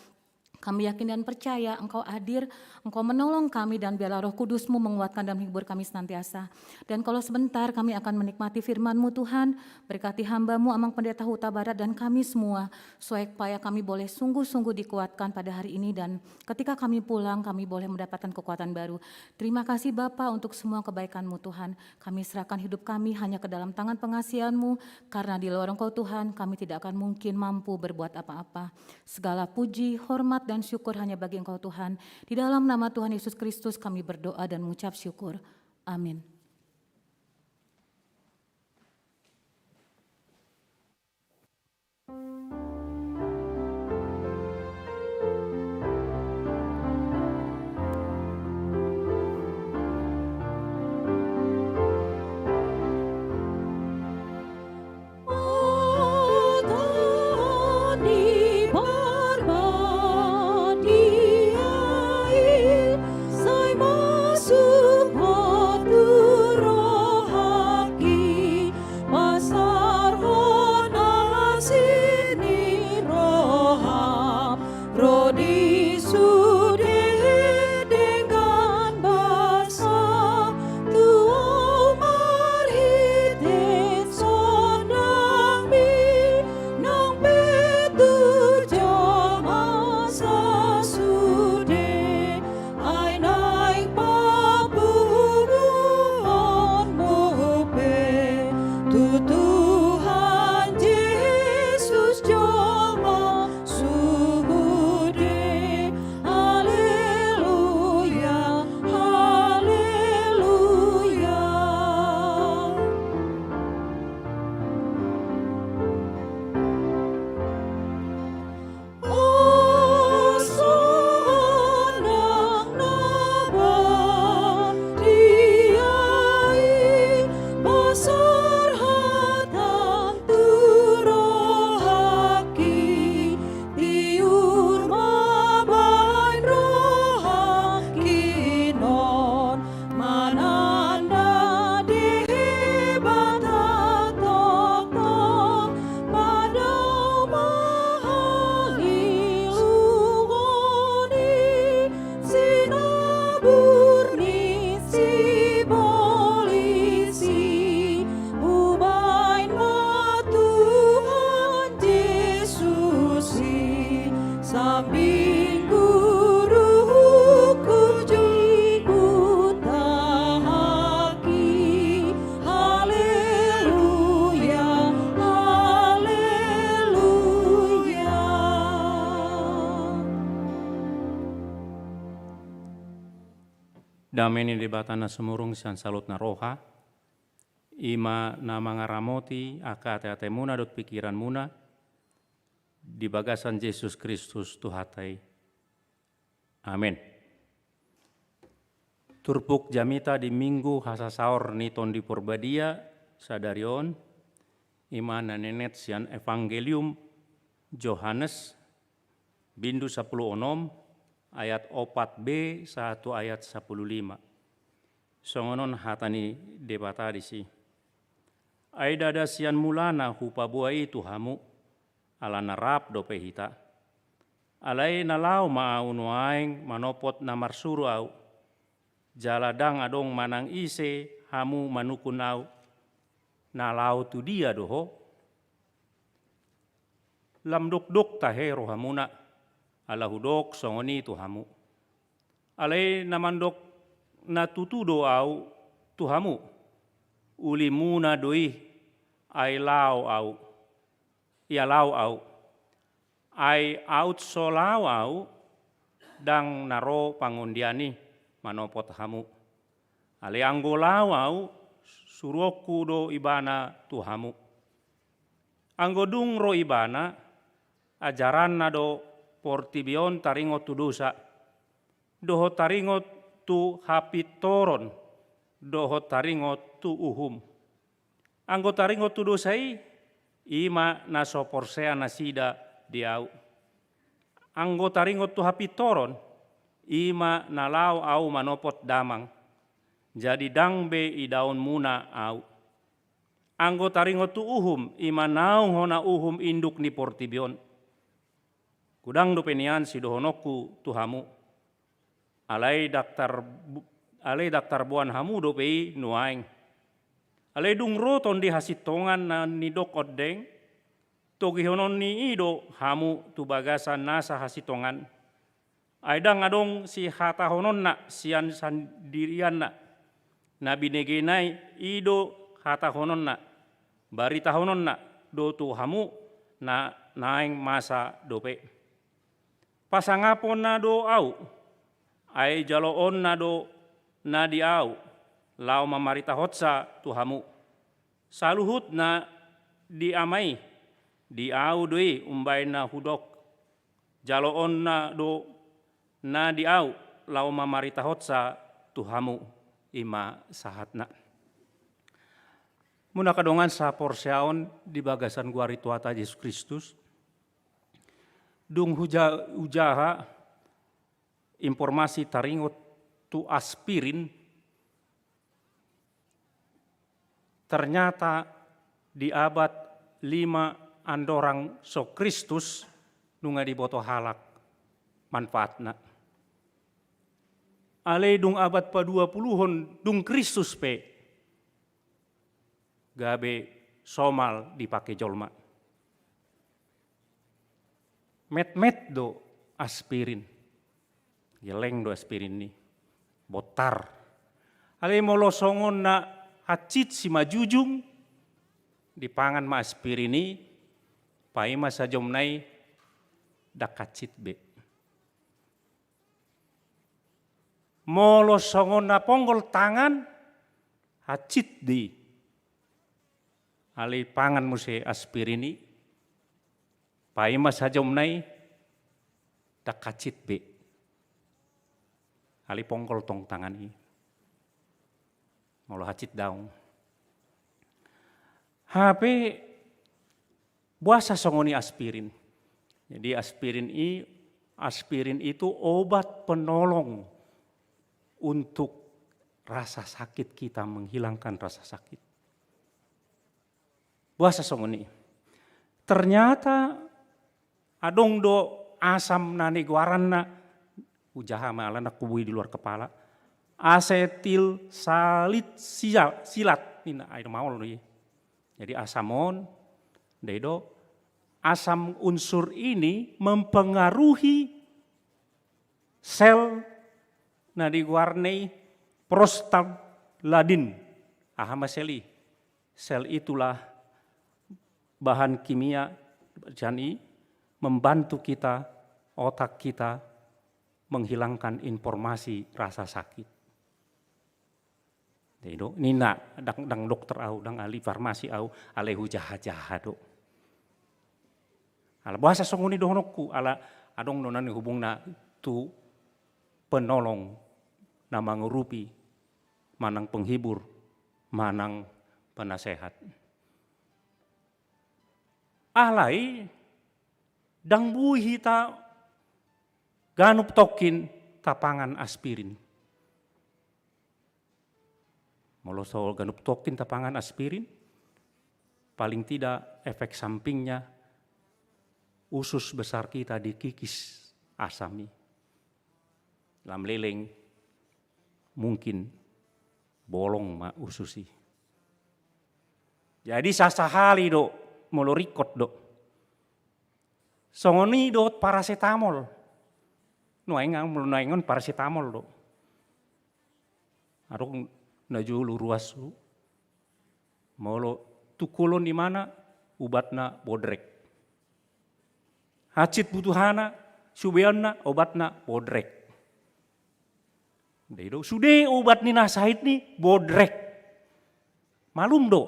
C: Kami yakin dan percaya Engkau hadir, Engkau menolong kami, dan biarlah Roh Kudus-Mu menguatkan dan menghibur kami senantiasa. Dan kalau sebentar kami akan menikmati firman-Mu Tuhan, berkati hamba-Mu Amang Pendeta Huta Barat dan kami semua, supaya kami boleh sungguh-sungguh dikuatkan pada hari ini, dan ketika kami pulang kami boleh mendapatkan kekuatan baru. Terima kasih Bapa untuk semua kebaikan-Mu Tuhan. Kami serahkan hidup kami hanya ke dalam tangan pengasihan-Mu, karena di luar Engkau Tuhan kami tidak akan mungkin mampu berbuat apa-apa. Segala puji, hormat, dan syukur hanya bagi Engkau Tuhan. Di dalam nama Tuhan Yesus Kristus kami berdoa dan mengucap syukur. Amin.
D: dameni debatana semurung sian salut na roha, ima na mangaramoti aka ate muna dot pikiran muna, di bagasan Yesus Kristus Tuhatai. Amin. Turpuk jamita di minggu hasasaor niton di Purbadia sadarion, ima na nenet sian Evangelium Johannes bindu 10 onom ayat 4b 1 ayat 15. Songonon hatani debata disi. Aida da sian mulana hupa buai Tuhamu ala narap dope hita. Alai nalau maunu aing manopot namar suru au. Jaladang adong manang ise hamu manukun au. Nalau tu dia doho. Lam duk tahe rohamuna. Ala hudok songoni Tuhamu. Alai namandok natutudo au Tuhamu. Uli muna doi ai lau au. Ia lau au. Ai out solau au dang naro pangundiani manopot hamu. Ale anggo lau au suroku do ibana Tuhamu. Anggo dung ro ibana ajaran na do portibion taringot tu dosa. Doho taringot tu hapitoron. Doho taringot tu uhum. Anggo taringot tu dosai ima naso porsea nasida diau. Anggo taringot tu hapitoron ima nalau au manopot damang. Jadi dangbe idaun muna au. Anggo taringot tu uhum ima naung hona uhum induk ni portibion. Kudang do penian si dohonoku Tuhamu. Alai daktar buan hamu do pei nuaing. Alai dung roton di hasitongan na nidok odeng. Togi honon ni ido hamu tu bagasan nasa hasitongan. Aidang adong si hata honon na sian sandirian na. Nabi negenai ido hata honon na. Barita honon na do tu hamu na naing masa dope. Pasangapon na do au, ay jaloon na do na di au, lau mamarita hotsa Tuhamu. Saluhut na di amai, di au doi umbay na hudok. Jaloon na do na di au, lau mamarita hotsa Tuhamu ima sahat na. Muna kadongan sa porsiaon di bagasan guari tuata Yesus Kristus. Dung ujaha informasi taringot tu aspirin ternyata di abad 5 andorang so Kristus nunga di boto halak manfaatna. Ale dung abad pa-20-hon dung Kristus pe gabe somal dipake jolma. Met do aspirin. Geleng do aspirin ni. Botar. Ale molosongon na hacit si majujung. Dipangan ma aspirin ni. Paima sajom nai dakacit be. Molosongon na ponggol tangan. Hacit di. Ale pangan mo si aspirin ni. Paima sajom nai dakacit be. Ali pongkol tong tangan ini. Molo hacit daung. HP buasa songoni aspirin. Jadi aspirin itu obat penolong untuk rasa sakit kita, menghilangkan rasa sakit. Buasa songoni. Ternyata adong do asam nani guaranna ujaha malana kubui di luar kepala. Asetil salit silat ini air maul nih. Jadi asamon dedo asam unsur ini mempengaruhi sel nadi guarnei prostaglandin ahamaseli. Sel itulah bahan kimia jani membantu kita, otak kita menghilangkan informasi rasa sakit. Dedo nina dang dokter au, dang ahli farmasi au, alehu jaha-jaha do. Ala bahasa songoni dohonokku, ala adong nonan hubungna tu penolong, nama ngurupi, manang penghibur, manang penasehat. Alai dang bui hita ganup tokin tapangan aspirin. Molo soal ganup tokin tapangan aspirin, paling tidak efek sampingnya usus besar kita dikikis asami. Lam leleng mungkin bolong ma ususi. Jadi sasahali do molo rikot do. Songoni do paracetamol. Nuaingan paracetamol do. Arung najulu ruasu. Molo tukulon di mana ubatna bodrek. Hacit butuhana subeanna obatna bodrek. Dedo sude obat ni nasahit ni bodrek. Malum do.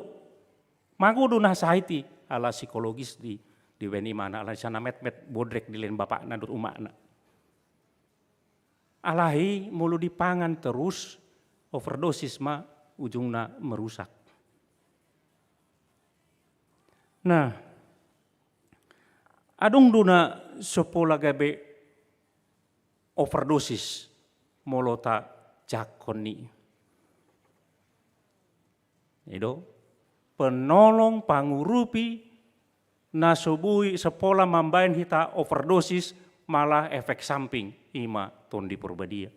D: Mago do nasahiti ala psikologis di weni mana ala sana met bodrek di len bapak nadut umakna. Alahi mulu dipangan terus overdosis ma ujungna merusak. Nah, adung duna sepola gabe overdosis molota jakoni. Itu penolong pangurupi nasobui sepola mambain hita overdosis malah efek samping ima tondi purbadia.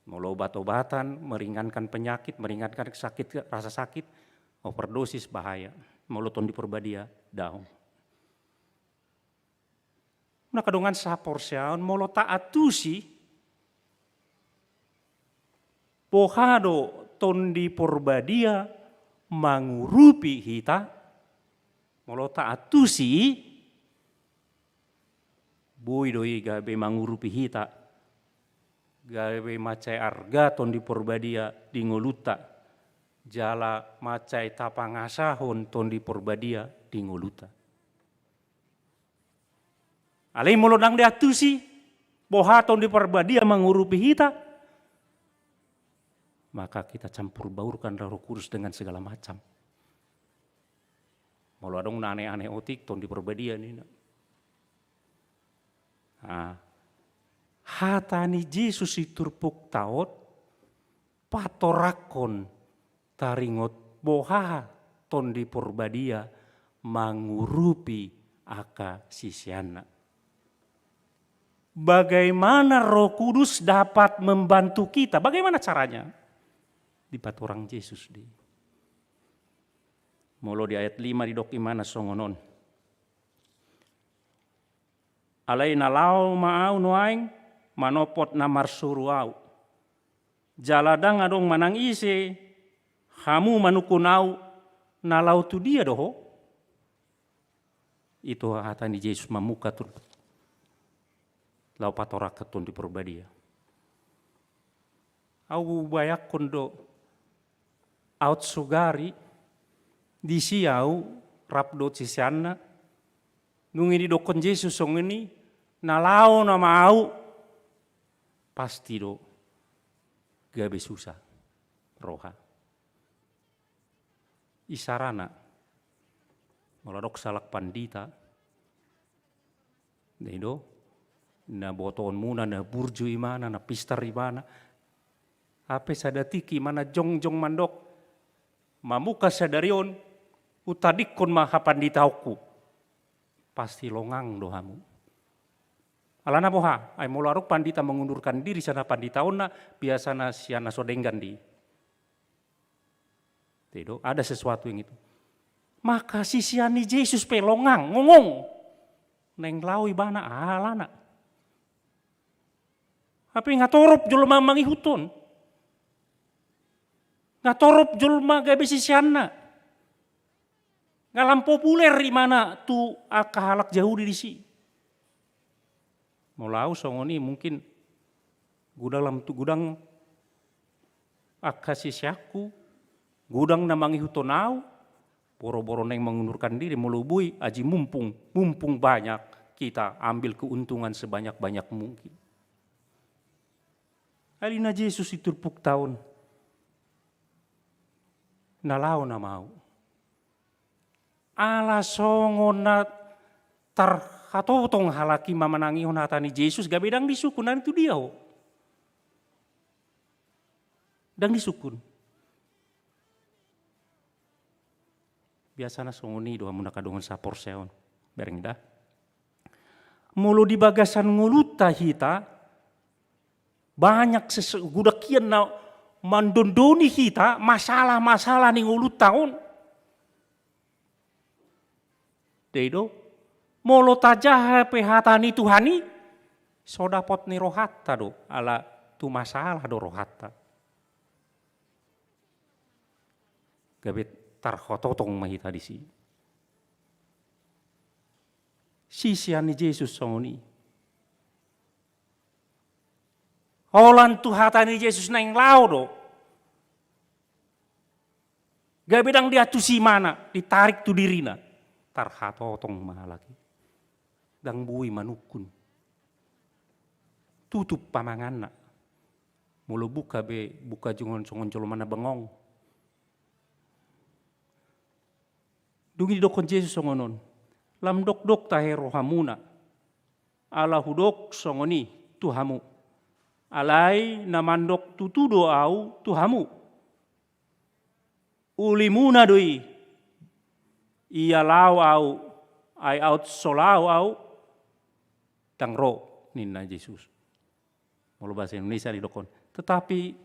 D: Molo obat-obatan meringankan penyakit, meringankan sakit, rasa sakit, overdosis bahaya. Molo tondi purbadia daun. Nah kadongan sapor siaon molo taatusi pohado tondi purbadia mangurupi hita molo taatusi bui doi gabe mangurupi hita gawe macai arga tondi purbadia di ngoluta jala macai tapangasahon tondi purbadia di ngoluta. Alai molo dang diatusi boha tondi purbadia mangurupi hita maka kita campur baurkan Roh Kudus dengan segala macam. Molo adong aneh-aneh otik tondi purbadia nina. Hatani Yesus iturpuk taot patorakon taringot boha tondi purbadia mangurupi aka sisiana. Bagaimana Roh Kudus dapat membantu kita? Bagaimana caranya? Di patorang Yesus di. Molo di ayat 5 di dok imana songonon. Alai nalau maau nuaing manopot namar suruau. Jaladang adong manang ise, hamu manukunau nalau tu dia doho. Itu hatani Yesus mamuka tu. Lau patorak ketun di purbadia. Au bayak kondo out sugari di siau rapdo sisiana nungi di dokon Yesus song ini nalau nama au pasti do gabe susah roha isarana meladok salak pandita do na boton muna na burju imana na pistar imana ape sadatiki mana jong mandok mamuka sadarion utadikon maha panditauku pasti longang dohamu. Alana boha, ay mularuk pandita mengundurkan diri sana panditauna biasana siana sodenggan di. Tidak ada sesuatu yang itu. Maka sisiani Yesus pelongang ngomong neng lawi bana alana. Tapi ngatorop julma mangihuton. Ngatorop julma gabe sisiana. Ngalam populer di mana tu akahalak jauh di si. Mau lau songoni mungkin gudang akasisyaku, gudang namangi hutonau, boro-boro neng mengundurkan diri melubui, aji mumpung banyak kita ambil keuntungan sebanyak-banyak mungkin. Alina Yesus itu puk tahun, nalau na mau. Ala songo na tarhatotong halaki mamanangi honatani Yesus gabedang disukunan itu dia ho. Dan disukun. Biasana songoni doa muna kadongan sapor seon. Bereng dah. Mulu di bagasan nguluta hita, banyak gudakian na mandondoni hita, masalah-masalah ni ngulut tahun. Dedo, mulu tajah pehatani Tuhani, so dapot ni rohatta do, ala tu masalah do rohatta. Gabit tarhototong mahita di sini. Sisian ni Yesus songoni. Holan Tuhata ni Yesus na yang lau do. Gabidang dia tu si mana, ditarik tu dirina. Tarhatotong mahalaki. Dang bui manukun. Tutup pamangan na. Mulu buka jungon songon colo mana bengong. Dungi dokon Yesus songonon. Lam dok tahe rohamuna. Ala hudok songoni Tuhamu. Alai namandok tutudo au Tuhamu. Ulimuna doi. Ia lau au. Ai out solau au. Tangro nina Yesus. Mau bahasa Indonesia di dokon. Tetapi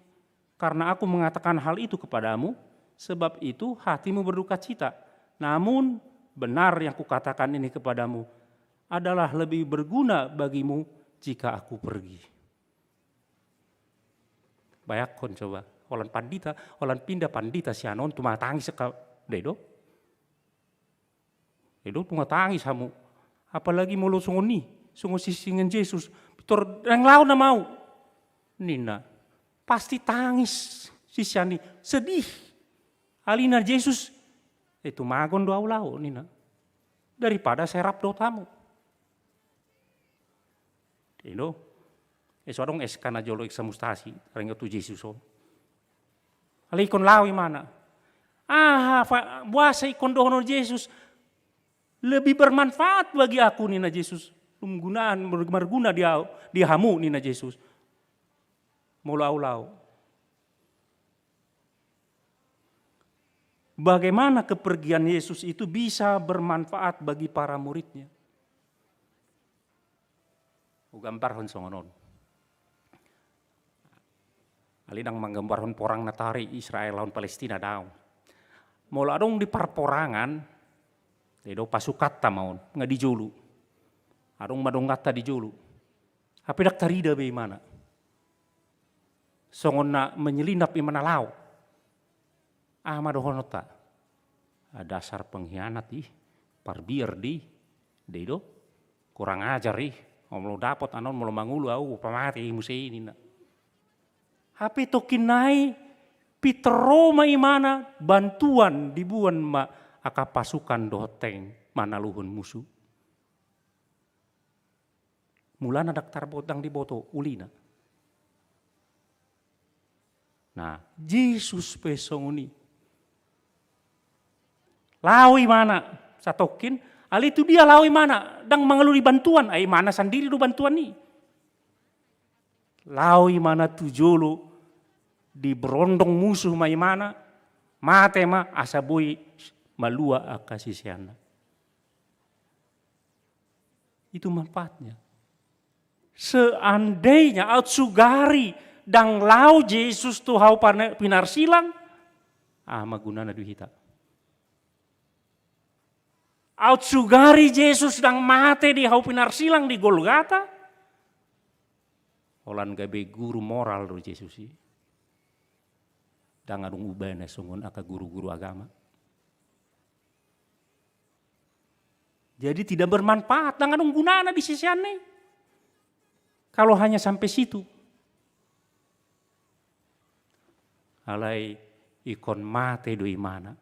D: karena aku mengatakan hal itu kepadamu. Sebab itu hatimu berduka cita. Namun benar yang kukatakan ini kepadamu adalah lebih berguna bagimu jika aku pergi. Bayakon coba, Holan pindah pandita si anon tu matangis ka dedo. Dedo tu matangis hamu. Apalagi mulu sungoni, sungo sisingen Yesus. Pitor yang lawan na mau. Nina, pasti tangis sisiani, sedih. Alina Yesus itu magon doa ulau nina. Daripada serap dotamu. Ino, esodong eskana jolo iksa mustasi. Rengga tu Yesus on. Alikon lawi mana? Buasa ikon dohono Yesus. Lebih bermanfaat bagi aku nina Yesus. Berguna dia hamu nina Yesus. Mulau-lau. Bagaimana kepergian Yesus itu bisa bermanfaat bagi para muridnya. Gambarhon songonon. Alidang manggambarhon porang natari Israel lawan Palestina daun. Mula dong di perporangan, dedo pasukat tamaon ngadi julu. Adong madongata di julu. Apa dak tarida bagaimana? Songon na menyelinap di mana lau. Madohonota. Dasar pengkhianat parbiar dedo kurang ajar mau dapat anon mau mangulu au pamati musi ini na. Hapi tokinai pitero maimana bantuan dibuan ma aka pasukan doteng manaluhun musuh. Mulana daktar botang di boto ulina. Nah, Yesus pesonguni. Lawi mana satokin, ali itu dia lawi mana, dang mengeluri bantuan, ai mana sendiri do bantuan ni. Lawi mana tujolo di berondong musuh mai mana, mate ma asabui malua akasisiana. Itu manfaatnya. Seandainya outsugari dang lau Yesus tu hau pinar silang, magunana duhita. Outsugari Yesus dang mate di hau pinar silang di Golgata. Holan gabe guru moral do Yesus sih. Dang adung ubahna sungun aka guru-guru agama. Jadi tidak bermanfaat, dang adung gunana di sisiannya. Kalau hanya sampai situ. alai ikon mate do imana.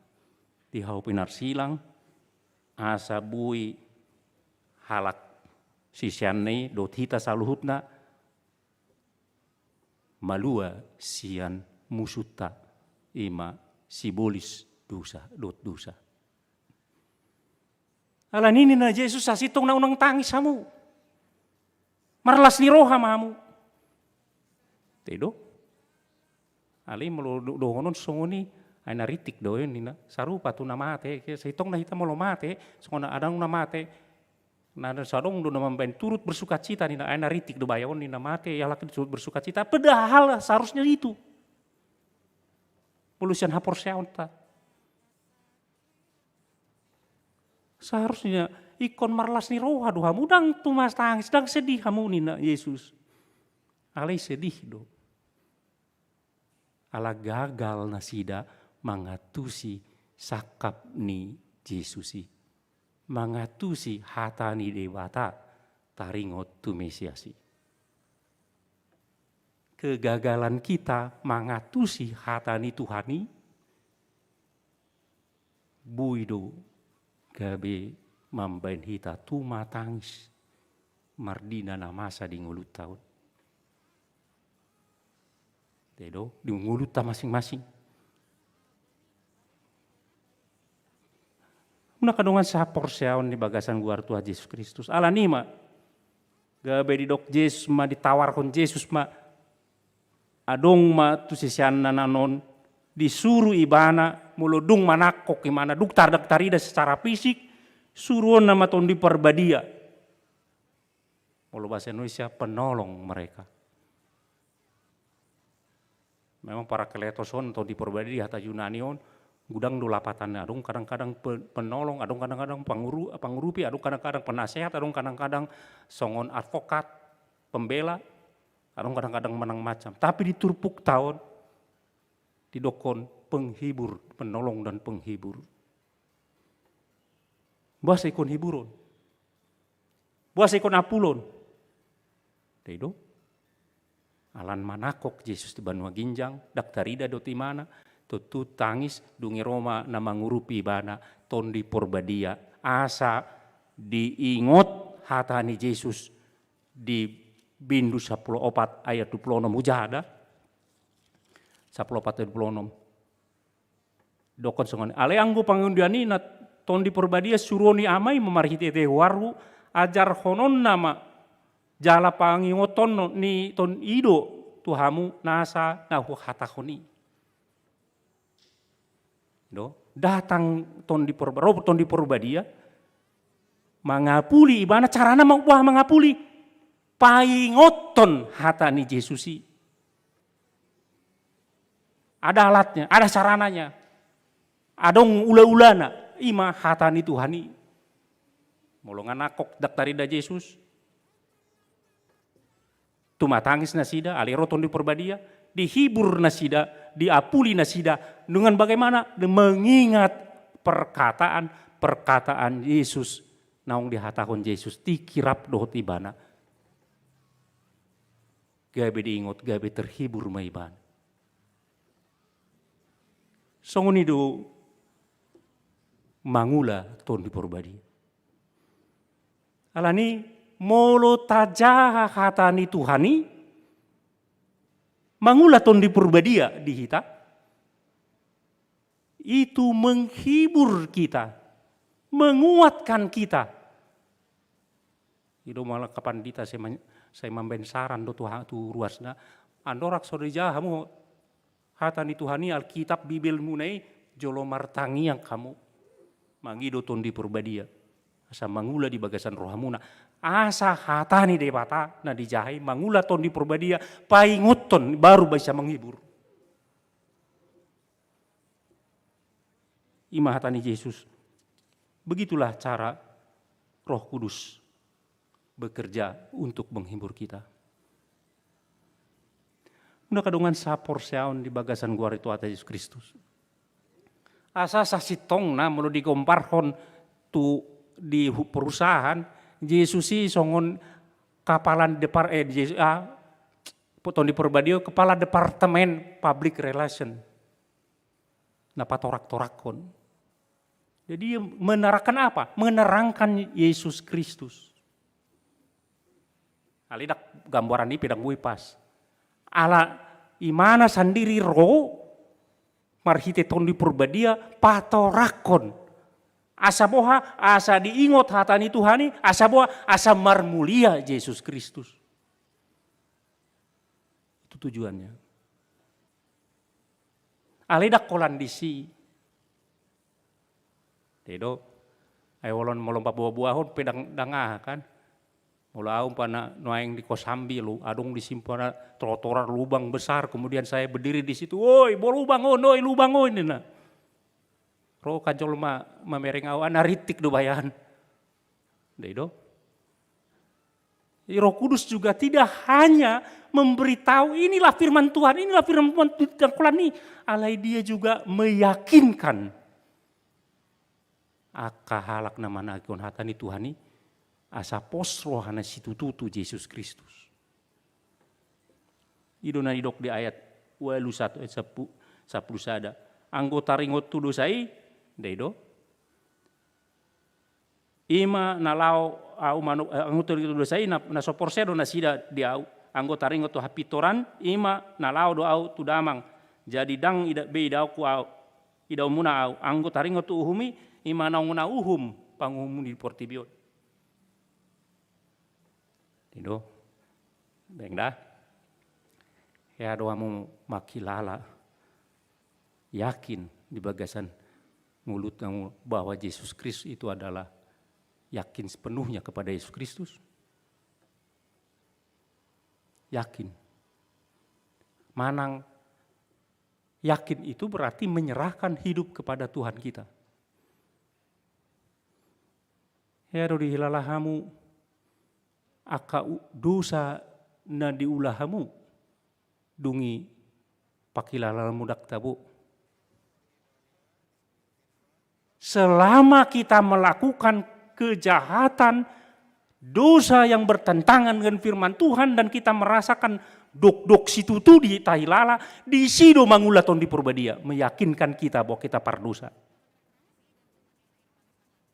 D: Di hau pinar silang, asa bui halak sisianne do hita saluhutna, malua sian musuta ima sibolis dosa. Ala nini na Jesus asitong na unang tangis hamu. Marlas ni roha mamu. Tedo. Ali dohonon songoni ay naritik doyon nina sarupa tu namate sa itong nahita mo mate songona adang namate na sadong do naman ben turut bersukacita nina ay naritik do bayaon nina mate ya laki turut bersukacita padahal seharusnya itu. Polusian hapor ta. Seharusnya ikon marlas ni roha do hamu dang tumas tangis dang sedih hamu nina Yesus. Alai sedih do. Ala gagal nasida mangatusi sakap ni Yesusi. Mangatusi hatani dewata taringot tu Mesiasi. Kegagalan kita mangatusi hatani Tuhani buido gabe mambain hita tuma tangis mardina namasa di ngulut tahun. Tedo di ngulut masing-masing. Una kadongan sa porsiaon di bagasan guar Tuhan Yesus Kristus. Ala nima gabe di dok Yesus ma ditawarkan Yesus ma adong ma tu sisian nanon disuruh ibana muludung manakok imana duktar daktarida secara fisik suruh nama tondi perbadia. Kalau bahasa Indonesia penolong mereka. Memang para keletoson atau di perbadia hata Yunanion gudang dolapatan adung kadang-kadang penolong, adung kadang-kadang pangurupi, adung kadang-kadang penasehat, adung kadang-kadang songon advokat, pembela, adung kadang-kadang menang macam. Tapi di turpuk tahun didokon penghibur, penolong dan penghibur. Bahasa ikon hiburon. Bahasa ikon apulon. Tedo. Alan manakok Yesus di Banua Ginjang, daktarida doti mana, tutu tangis dungi Roma na mangurupi bana tondi porbadia. Asa diingot hatani Yesus di Bindu 14 ayat 26 mujahada. 14:26. Dokon songon ale anggo pangundiani na tondi porbadia suroni amai memarhiti te waru ajar honon nama jala pangingoton ni ton ido tuhamu nasa nahu hatakoni. Do datang tondi porbadia mangapuli ibana carana mau mangapuli paingoton hatani Yesusi. Ada alatnya, ada sarananya. Adong ula-ulana, ima hatani Tuhani. Molongan nakok daktarida Yesus. Tumatangis nasida, aliroton di perbadia, dihibur nasida, diapuli nasida. Dengan bagaimana? Mengingat perkataan Yesus. Naung dihatakon Yesus, tikirap dohot ibana. Gabe diingot, gabe terhibur maibana. Songonido mangula ton di porbadi. Alani molo tajaha hatani Tuhani mangula ton di porbadia di hita. Itu menghibur kita, menguatkan kita. Itu malah kapan dita saya mamben saran do tu ruasna andorak sodeja hamu hatani Tuhani Alkitab Bibel munai jolo martangi yang kamu mangido ton di perbadia asa mangula di bagasan rohamuna asa hatani debata na dijahai mangula ton di perbadia painguton baru bisa menghibur ima hatani Yesus. Begitulah cara Roh Kudus bekerja untuk menghibur kita. Una kadungan sapor siaon di bagasan guar itu atas Yesus Kristus. Asa sasitong na mulu dikomparhon tu di perusahaan Yesusi songon kapalan ton di perbadio kepala departemen public relation napa torak-torakon. Jadi menerangkan apa? Menerangkan Yesus Kristus. Alidak gambaran ini pedang pas. Ala imana sendiri roh marhite tondi purbadia patorakon. Asa boha, asa diingot hatani Tuhani, asa boha, asa marmulia Yesus Kristus. Itu tujuannya. Aledak kolandisi. Dedo, ayo walon melompat buah-buahon pedang dangah kan. Mula pana noeng di Kosambi lu, adong disimpan trotoar lubang besar, kemudian saya berdiri di situ, woi bolubang oh, lubang oh ini na. Ro kancol mamereng awan naritik do bayan. Dedo. Roh Kudus juga tidak hanya memberitahu inilah firman Tuhan, inilah firman Tuhan ini, alai dia juga meyakinkan. Aka halak nama nakon hatani Tuhani asa pos rohana situ tutu Yesus Kristus. Idona idok di ayat 21 ayat 10 sada. Anggota ringot tudo sai dedo. Ima nalau au manu anggota tudo sai na soporsedo na sida di au. Anggota ringot to hapitoran ima nalau do au tudamang. Jadi dang ida be idau ku au. Idau muna au anggota ringot tu uhumi ima naunguna uhum panguhum di Portibiot. Dido, beng dah. Ya doamu makilala, yakin di bagasan mulut kamu bahwa Yesus Kristus itu adalah yakin sepenuhnya kepada Yesus Kristus. Yakin. Manang yakin itu berarti menyerahkan hidup kepada Tuhan kita. Ya do dihilalahamu aka dosa na diulahamu dungi pakilalamu dak tabu. Selama kita melakukan kejahatan, dosa yang bertentangan dengan firman Tuhan dan kita merasakan dok-dok situtu di tahilala, di sido mangulaton di purbadia, meyakinkan kita bahwa kita pardosa.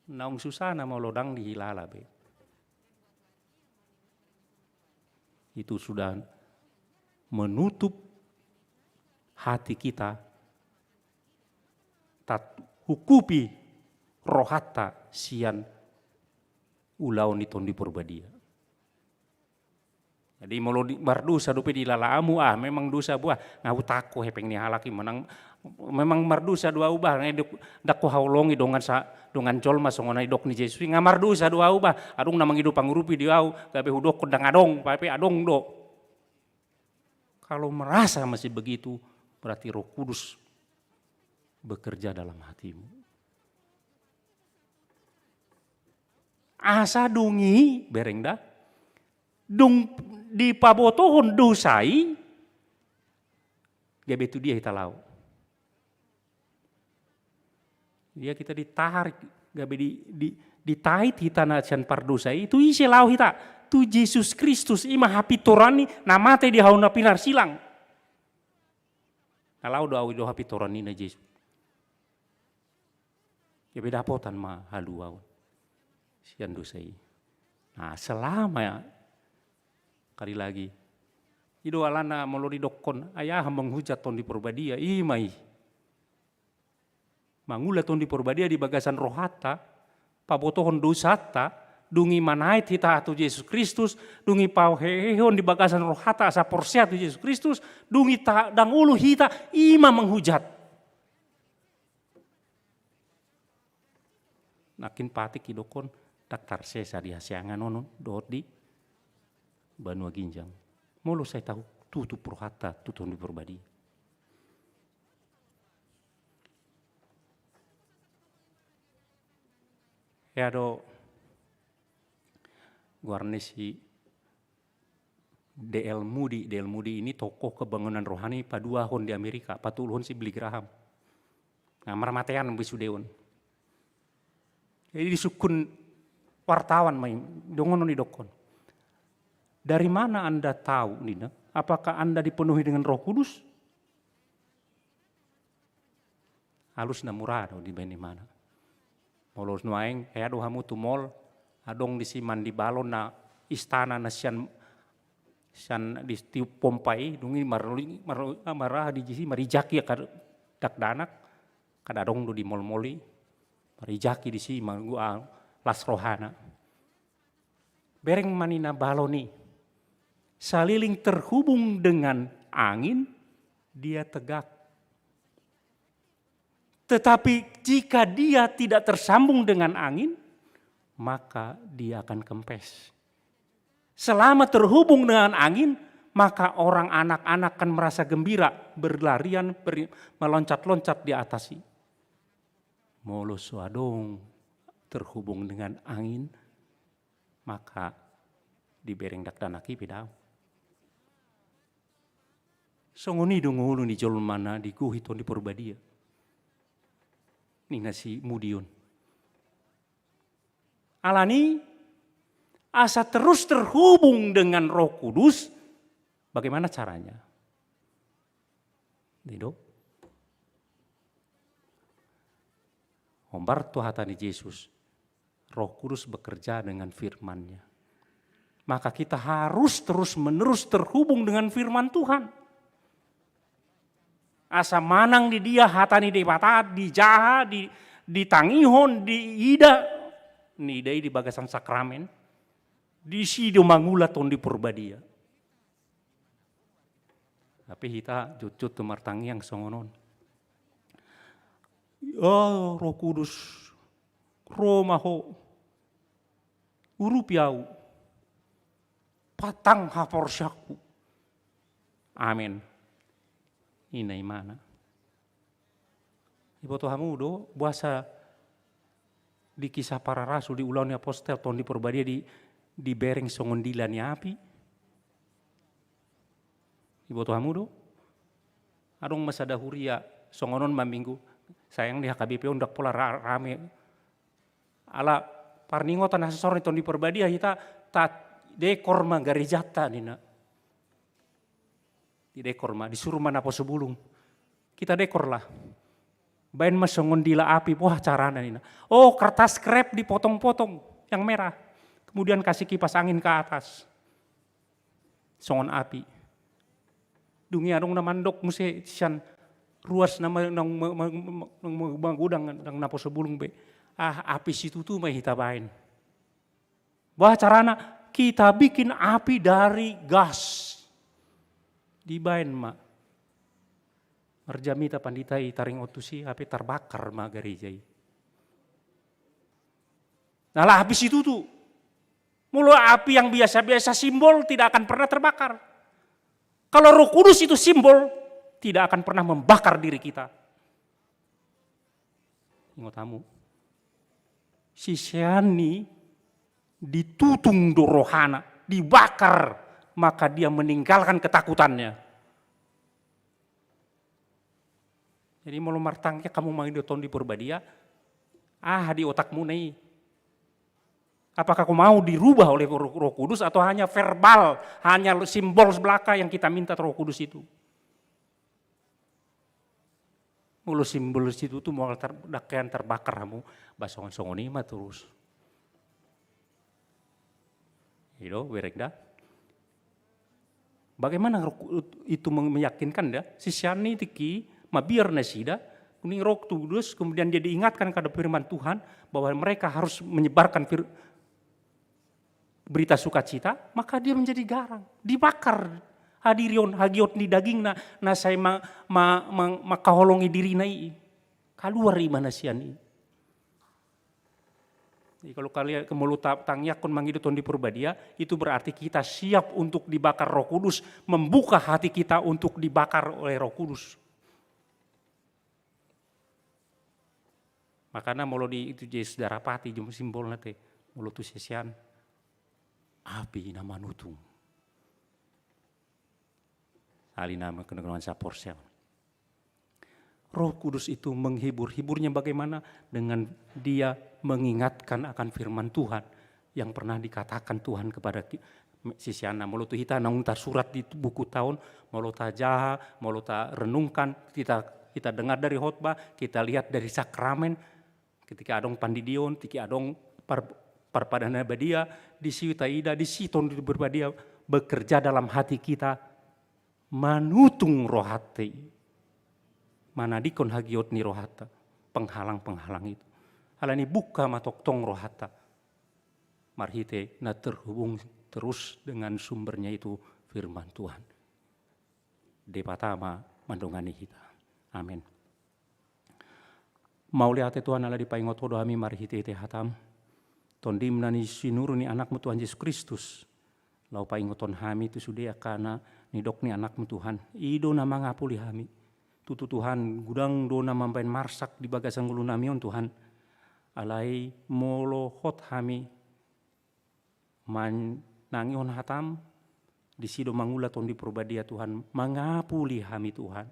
D: Naung susana mau lodang di hilala be. Itu sudah menutup hati kita tat hukupi rohata sian ulaon iton di purbadia. Jadi mau mardusa dope di lalaamu memang dosa buah ngau tako hepeng ni halaki menang memang mardusa dua ubah dak ko haulongi dongan colma songona idok ni Yesus ngamar dosa dua ubah adung namang hidup pangurupi diau gabe hudok kundang adong pape adong do. Kalau merasa masih begitu berarti Roh Kudus bekerja dalam hatimu. Asa dungi bereng dah dung di pabotohon dosai gabe itu dia kita lau. Dia kita ditarik gabe ditait kita nacan pardosai itu isi lau kita tu Yesus Kristus ima hapitorani namate di hauna pinar silang. Kalau doa do hapitorani na Yesus. Gabe dapotan ma haluau sian dosai. Nah selama kali lagi. Ido alana melodi dokon ayah menghujat ton di purbadia imai. Mangula ton di purbadia di bagasan rohata, pabotohon dosata, dungi manait hita atu Yesus Kristus, dungi pau hehon di bagasan rohata asa porsia tu Yesus Kristus, dungi ta dang ulu hita ima menghujat. Nakin patik idokon daktar sesa di hasiangan nonon dot di Banua Ginjang. Molo saya tahu tutup rohata tutun di purbadi. Ya do Guarnesi D.L. Moody ini tokoh kebangunan rohani paduahon di Amerika, patuluhon si Billy Graham. Ngamar matean bisudeon. Jadi disukun wartawan main dongono ni dokon. Dari mana Anda tahu, Nina? Apakah Anda dipenuhi dengan Roh Kudus? halus na murado di bani mana. Molos nuaeng ado hamu tumol adong di siman di balon na istana na sian di tiup pompai dungi marah di jisi marijaki akar dak danak kada dong do di mol-moli marijaki di si mangua las rohana. Bereng manina baloni saliling terhubung dengan angin dia tegak. Tetapi jika dia tidak tersambung dengan angin, maka dia akan kempes. Selama terhubung dengan angin, maka orang anak-anak akan merasa gembira, berlarian, meloncat-loncat di atasi. Molos wadong terhubung dengan angin, maka dibereng dak danaki pedau. Songoni dongulu di jol mana di guhiton di Purbadia. Nih nasi mudion. Alani asa terus terhubung dengan Roh Kudus. Bagaimana caranya? Dido. Ombar Tuhan Yesus. Roh Kudus bekerja dengan firman-Nya. Maka kita harus terus menerus terhubung dengan firman Tuhan. Asa manang di dia hatani di patat, di jaha, di tangihon, di ida, ni idai di bagasan sakramen, di sido mangula ton di Purbadia. Tapi kita jucut tumartangi yang songonon. Oh Roh Kudus, Romaho, urupiau, patang haporsyaku. Amin. Inai mana? Ibu Tuhamu do buasa di kisah para rasul di ulang apostel ton di Purbadia di bereng songondilan api. Ibu Tuhamu do adong masa dahuria songonon maminggu sayang di HKBP undak pola rame ala parningotan asesor ton di Purbadia kita tak dekor magarijata nina. Di dekor mah disuruh mana po sebulung kita dekor lah bain masongondila api wah carana nina. Oh kertas krep dipotong-potong yang merah kemudian kasih kipas angin ke atas songon api dungi adong namandok musi sian ruas nama nang gudang nang napo sebulung be api situ tuh mah hita bain wah carana kita bikin api dari gas dibain mak marjamita panditai taring otusi api terbakar mak garejai. Nah lah habis itu tuh mulai api yang biasa-biasa simbol tidak akan pernah terbakar. Kalau Roh Kudus itu simbol tidak akan pernah membakar diri kita. Ingat kamu, si Seani ditutung do rohana, dibakar. Maka dia meninggalkan ketakutannya. Jadi mau martangnya kamu main di ton di Purbadia, di otakmu nih. Apakah kau mau dirubah oleh Roh Kudus atau hanya verbal, hanya simbol belaka yang kita minta Roh Kudus itu? Mulu simbol itu tuh mau dakian terbakar kamu, basongan-songon ini mah terus. Itu berek dah. Bagaimana itu meyakinkan dah? Si Siani tiki mabiar nasida, kuning Roh Kudus, kemudian dia diingatkan kepada firman Tuhan bahwa mereka harus menyebarkan berita sukacita, maka dia menjadi garang, dibakar hadirion hagiot di daging na saya makaholongi diri nai, keluar imana Siani. Jadi kalau kalian kemulu tangyakon mangiduton di Purbadia, itu berarti kita siap untuk dibakar Roh Kudus, membuka hati kita untuk dibakar oleh Roh Kudus. Makanya mau di itu jadi saudara pati jum simbol nate, mau tu sesian api nama nutung. Ali nama kenegaraan saporsel. Roh Kudus itu menghibur. Hiburnya bagaimana? Dengan dia mengingatkan akan firman Tuhan yang pernah dikatakan Tuhan kepada sisiana. Mau tu kita nangtar surat di buku tahun, mau ta jaha, mau ta renungkan kita kita dengar dari khotbah, kita lihat dari sakramen, ketika adong pandidion, ketika adong parpadana badia, di situ ida, di situ berbadia, bekerja dalam hati kita, manutung rohati, manadikon hagiot ni rohata, penghalang-penghalang itu. Hal ini buka matok tong rohata, marhite na terhubung terus dengan sumbernya itu firman Tuhan. De patama mandongani kita. Amin. Mau lihat Tuhan Allah dipaingot hodo kami marhite te hatam. Tondim nani sinuruni anakmu Tuhan Yesus Kristus. Lau paingoton kami itu sudah karena nidok ni anakmu Tuhan. Ido nama ngapuli kami. Tutu Tuhan gudang do nama main marsak di bagasan ngulu namion Tuhan. Alai molo hot kami man nangion hatam di sido mangula ton di perbadia Tuhan mangapuli kami Tuhan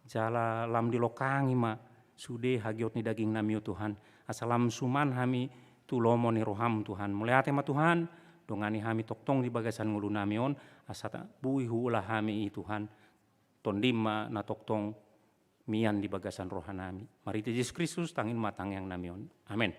D: jala lam dilokangi ma sude hagiot ni daging namio Tuhan asalam suman kami tulomo ni roham Tuhan mulai hati ma Tuhan dongani kami toktong di bagasan ngulu namion asata bui hula kami Tuhan tondima na toktong mian di bagasan rohanami mari Yesus Kristus tangin matang yang namion amin.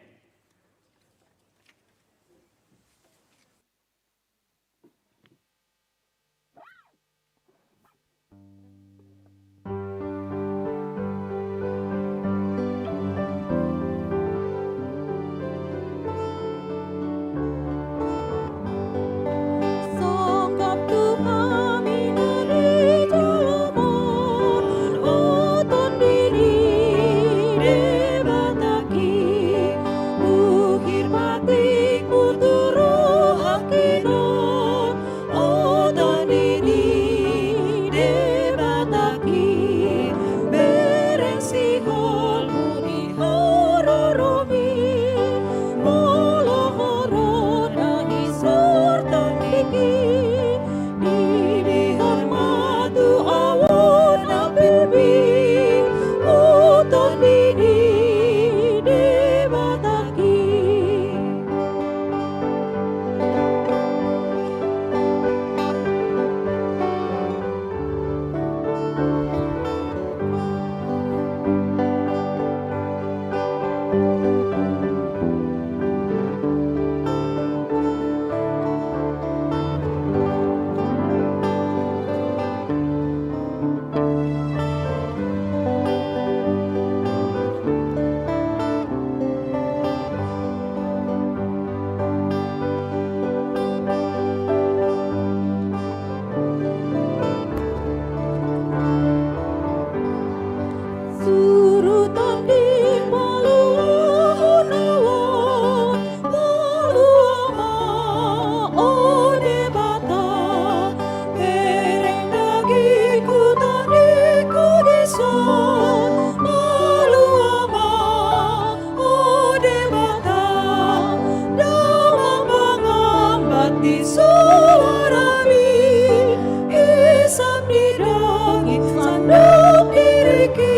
B: Sangkap Tuhan dari jalan oton diri debataki ukir batik puturu hakinon oton diri debataki beresi hol muni hororomi molo horoda isor tandiki dilihat matu awon apibi uton diri debataki. Surutan di Paluahunawan, Paluama, Ode Bata, Pereng dagingku tadi kudisan, Paluama, Ode Bata, Damang bangambat di suarami, Hisap di daging sandok diriki.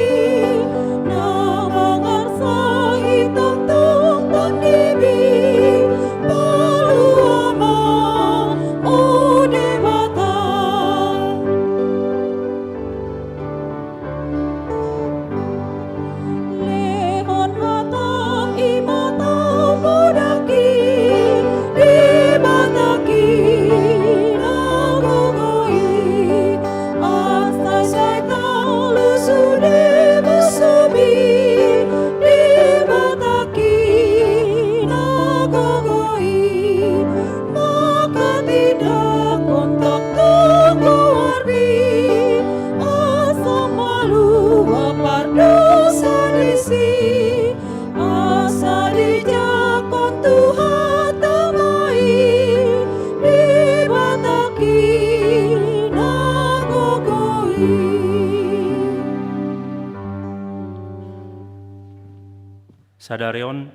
D: Sadarion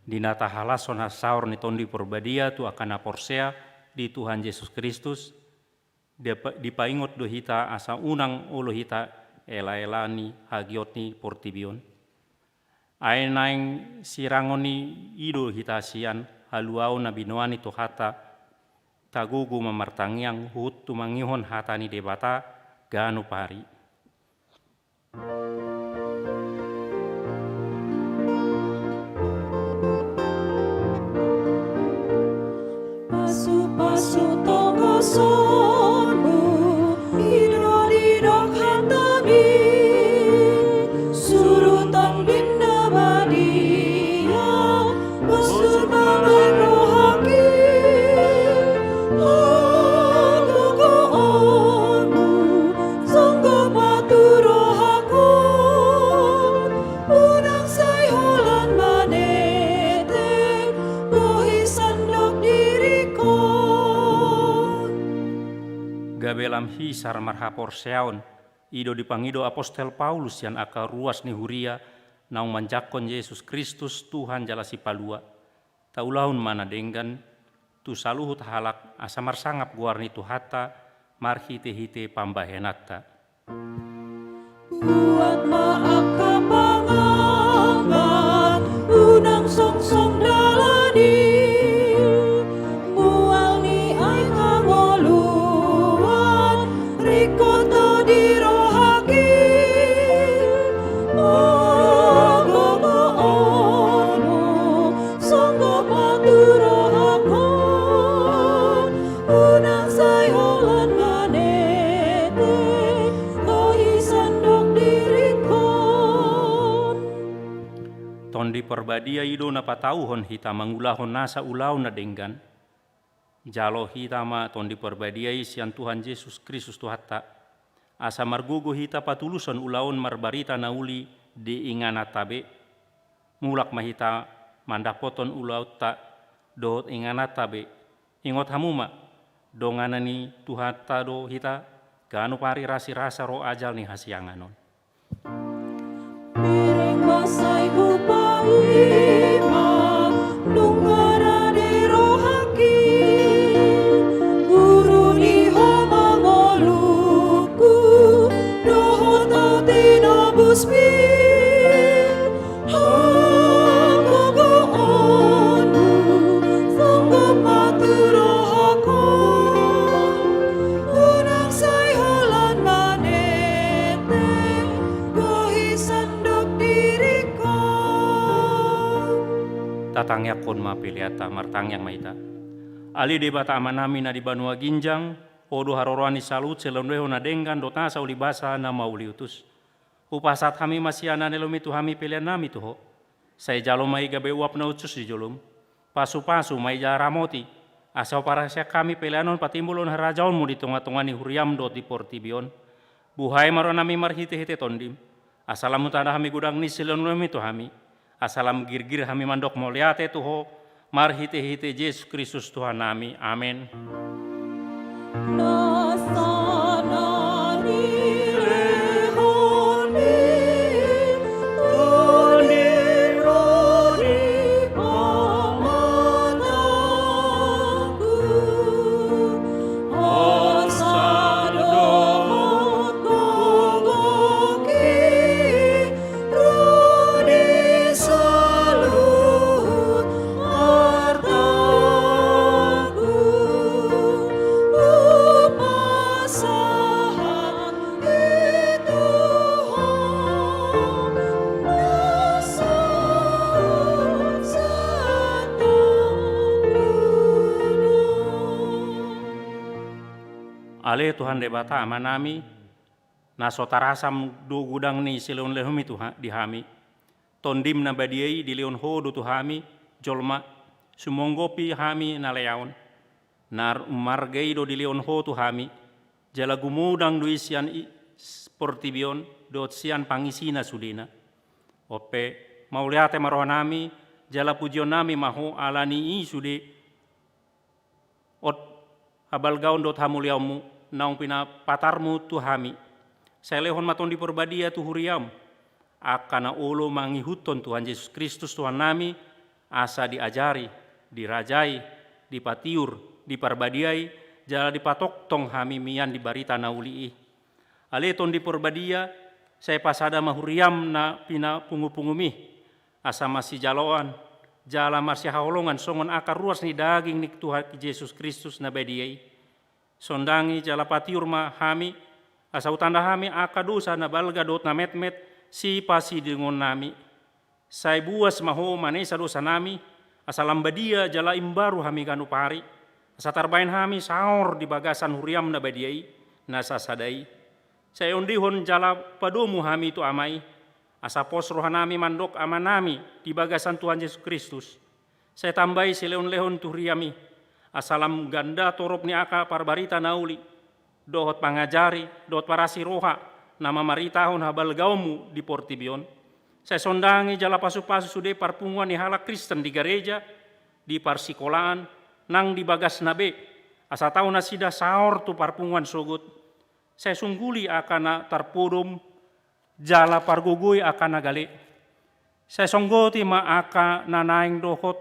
D: dinata halason hasaur ni tondi perbadia tu akan aporsea di Tuhan Yesus Kristus dipaingot do hita asa unang ulo hita ela-elani hagiotni portibion ainaing sirangoni ido hita sian haluau na binoani to hata tagugu mamartangiang hut tumangihon hatani debata ganu pari dalam hisar marhapor seaon, ido dipangido apostol Paulus yang aka ruas ni huria, naung manjakon Yesus Kristus Tuhan jala si palua. Taulahun mana denggan, tu saluhut halak asa marsangap guarni tu hatta, marhite-hite pambahenata.
B: Buat maaf kapangamat, unang song-song dalani, mual ni ay kangoluan, rikoto di rohaki, ogogoonu, songgo maturohakon, unang sayolan manete, kohisandok dirikon.
D: Tondi perbadia ido na patauhon hita mangulahon nasa ulau na denggan. Jalo hita ma tondi perbadia isian Tuhan Yesus Kristus Tuhatta. Asa margugo hita patuluson ulaon marbarita nauli di ingana tabe. Mulak mahita mandapoton ulau ta dohot ingana tabe. Ingot hamuma donganani Tuhatta do hita ganu pari rasi rasa ro ajal ni hasianganon.
B: Piring basai hupaima, lunggara di rohaki, guru ni homangoluku, dohot au tinobusmi, hagogoonu, sanggup maturohakon, unang sayholan manete, kohisandok dirikon.
D: Tatangya kon mapiliata martang yang maita. Ali debata amanami na di Banua Ginjang, odo harorani salut selonweho na denggan dota sa ulibasa na mauliutus. Upasat hami masiana nelumi tu hami pilihan nami tuho. Saya jalo mai gabe uap na utus di jolum. Pasu-pasu mai jaramoti. Asal para siya kami pilihanon patimbulon harajaon mo di tunga-tunga ni huriam dot di portibion. Buhay maro nami marhite-hite tondim. Asalamu tanda hami gudang ni selonweho tu hami. Asalam girgir hami mandok moliate tuho, marhite-hite Yesus Kristus Tuhan nami. Amin.
B: Nasanani lehoni, roni pamataku, asadomot gogoki, roni salut hartaku, upasahan ituhan, nasut satang
D: Ale Tuhan debata amanami, na sotarasam do gudang ni silon lehumi tuha di hami. Tondim na badiai di leon hodo tu hami, jolma, sumonggopi hami na leaon. Nar margai do di leon ho tu hami, jala gumudang do isian portibion, dot sian pangisina sudina. Ope, mauliate marohanami, jala pujion nami maho alani sude, ot habal gaun dot hamuliamu, naung pina patarmu tu hami. Saya lehon maton di perbadia tu huriam. Akana olo mangihuton Tuhan Yesus Kristus Tuhan nami, asa diajari, dirajai, dipatiur, diparbadiai, jala dipatok tong hami mian di barita naulii. Aleton di perbadia, saya pasada mahuriam na pina pungu-pungumi, asa masih jaloan, jala masih haolongan songon akar ruas ni daging ni Tuhan Yesus Kristus na badiai. Sondangi jala patiur ma hami, asa utanda hami akadosa na balga dot na met-met, si pasi dengan nami. Saya buas maho manesa dosa nami, asa lambadia jala imbaru hami kanu pari, asa tarbain hami saor di bagasan huriam na badiai, nasa sadai. Saya ondihon jala padomu hami tu amai, asa pos rohanami mandok amanami di bagasan Tuhan Yesus Kristus. Saya tambahi sileon-leon tu huriami, asalam ganda torop ni aka parbarita nauli, dohot pangajari, dohot parasi roha, nama maritahon habal gaumu di portibion. Saya sondangi jala pasu-pasu sude parpunguan ni halak Kristen di gereja, di parsikolaan, nang di bagas nabe, asa tau nasida saor tu parpunguan sogut, Saya sungguli akana tarpudum jala pargugui akana gale. Saya songgoti ma aka nanaing dohot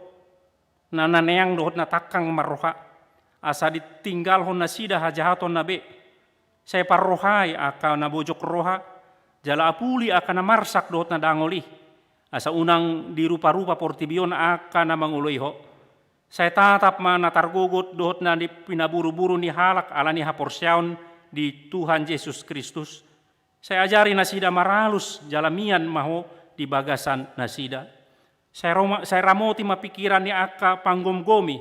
D: nananeang dohot na takang maroha. Asa ditinggal hon na sida hajahaton na be. Saya parrohai aka na bojok roha. Jala apuli aka na marsak dohot na dangoli. Asa unang dirupa-rupa portibion aka na manguloiho. Saya tatap mana targogot dohot na di pinaburu-buru ni halak ala ni haporsyaon di Tuhan Yesus Kristus. Saya ajari nasida maralus jalamian maho di bagasan nasida. Saya ramoti mapikiran ni aka panggom-gomi,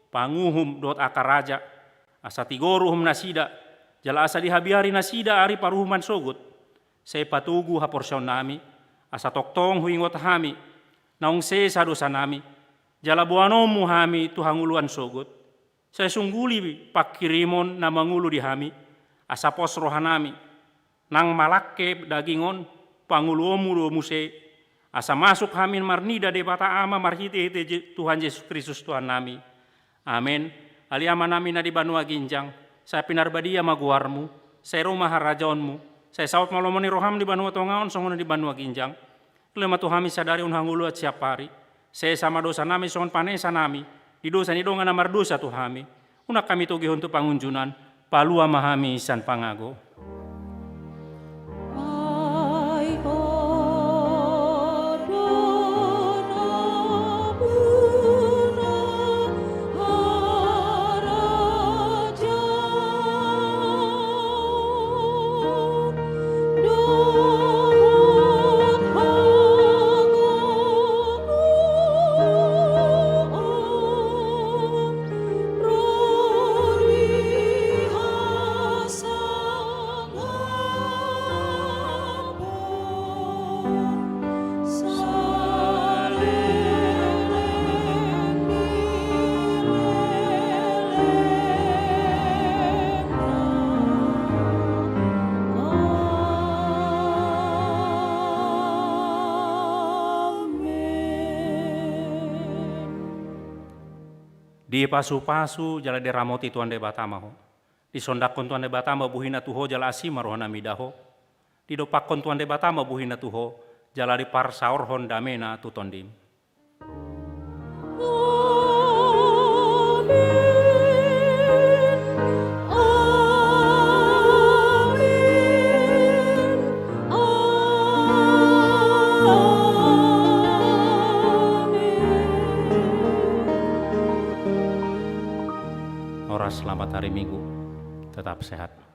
D: panguhum dohot aka raja. Asa tigoruhum nasida, jala asa dihabiari nasida ari paruhuman sogut. Saya patugu haporsyaon nami, asa toktong huingot hami, naung sesa dosa nami. Jala buanomu hami tuhanguluan sogut. Saya sungguli pakirimon na mangulu di hami. Asa pos rohanami. Nang malakke dagingon panguluomu do muse. Asa masuk hamin marnida de bata ama marhite Tuhan Yesus Kristus Tuhan nami. Amin. Aliama nami na di Banua Ginjang. Saya pinarbadia maguarmu. Saya rumah harajaonmu. Saya saut malomoni roham di Banua Tongaon songon di Banua Ginjang. Lema tuhami sadari unhangulu at siapari. Saya sama dosa nami songon panesa nami. Di dosa ni dongan amar dosa tuhami. Unak kami togi untuk pangunjunan. Palua mahami isan pangago. Di pasu-pasu jala de ramoti tuan de batamaho. Di sondakon tuan de batama buhina tuho jala asima rohana midaho. Di dopakon tuan de batama buhina tuho jala di parsaor hon damena tutondim. Selamat hari Minggu, tetap sehat.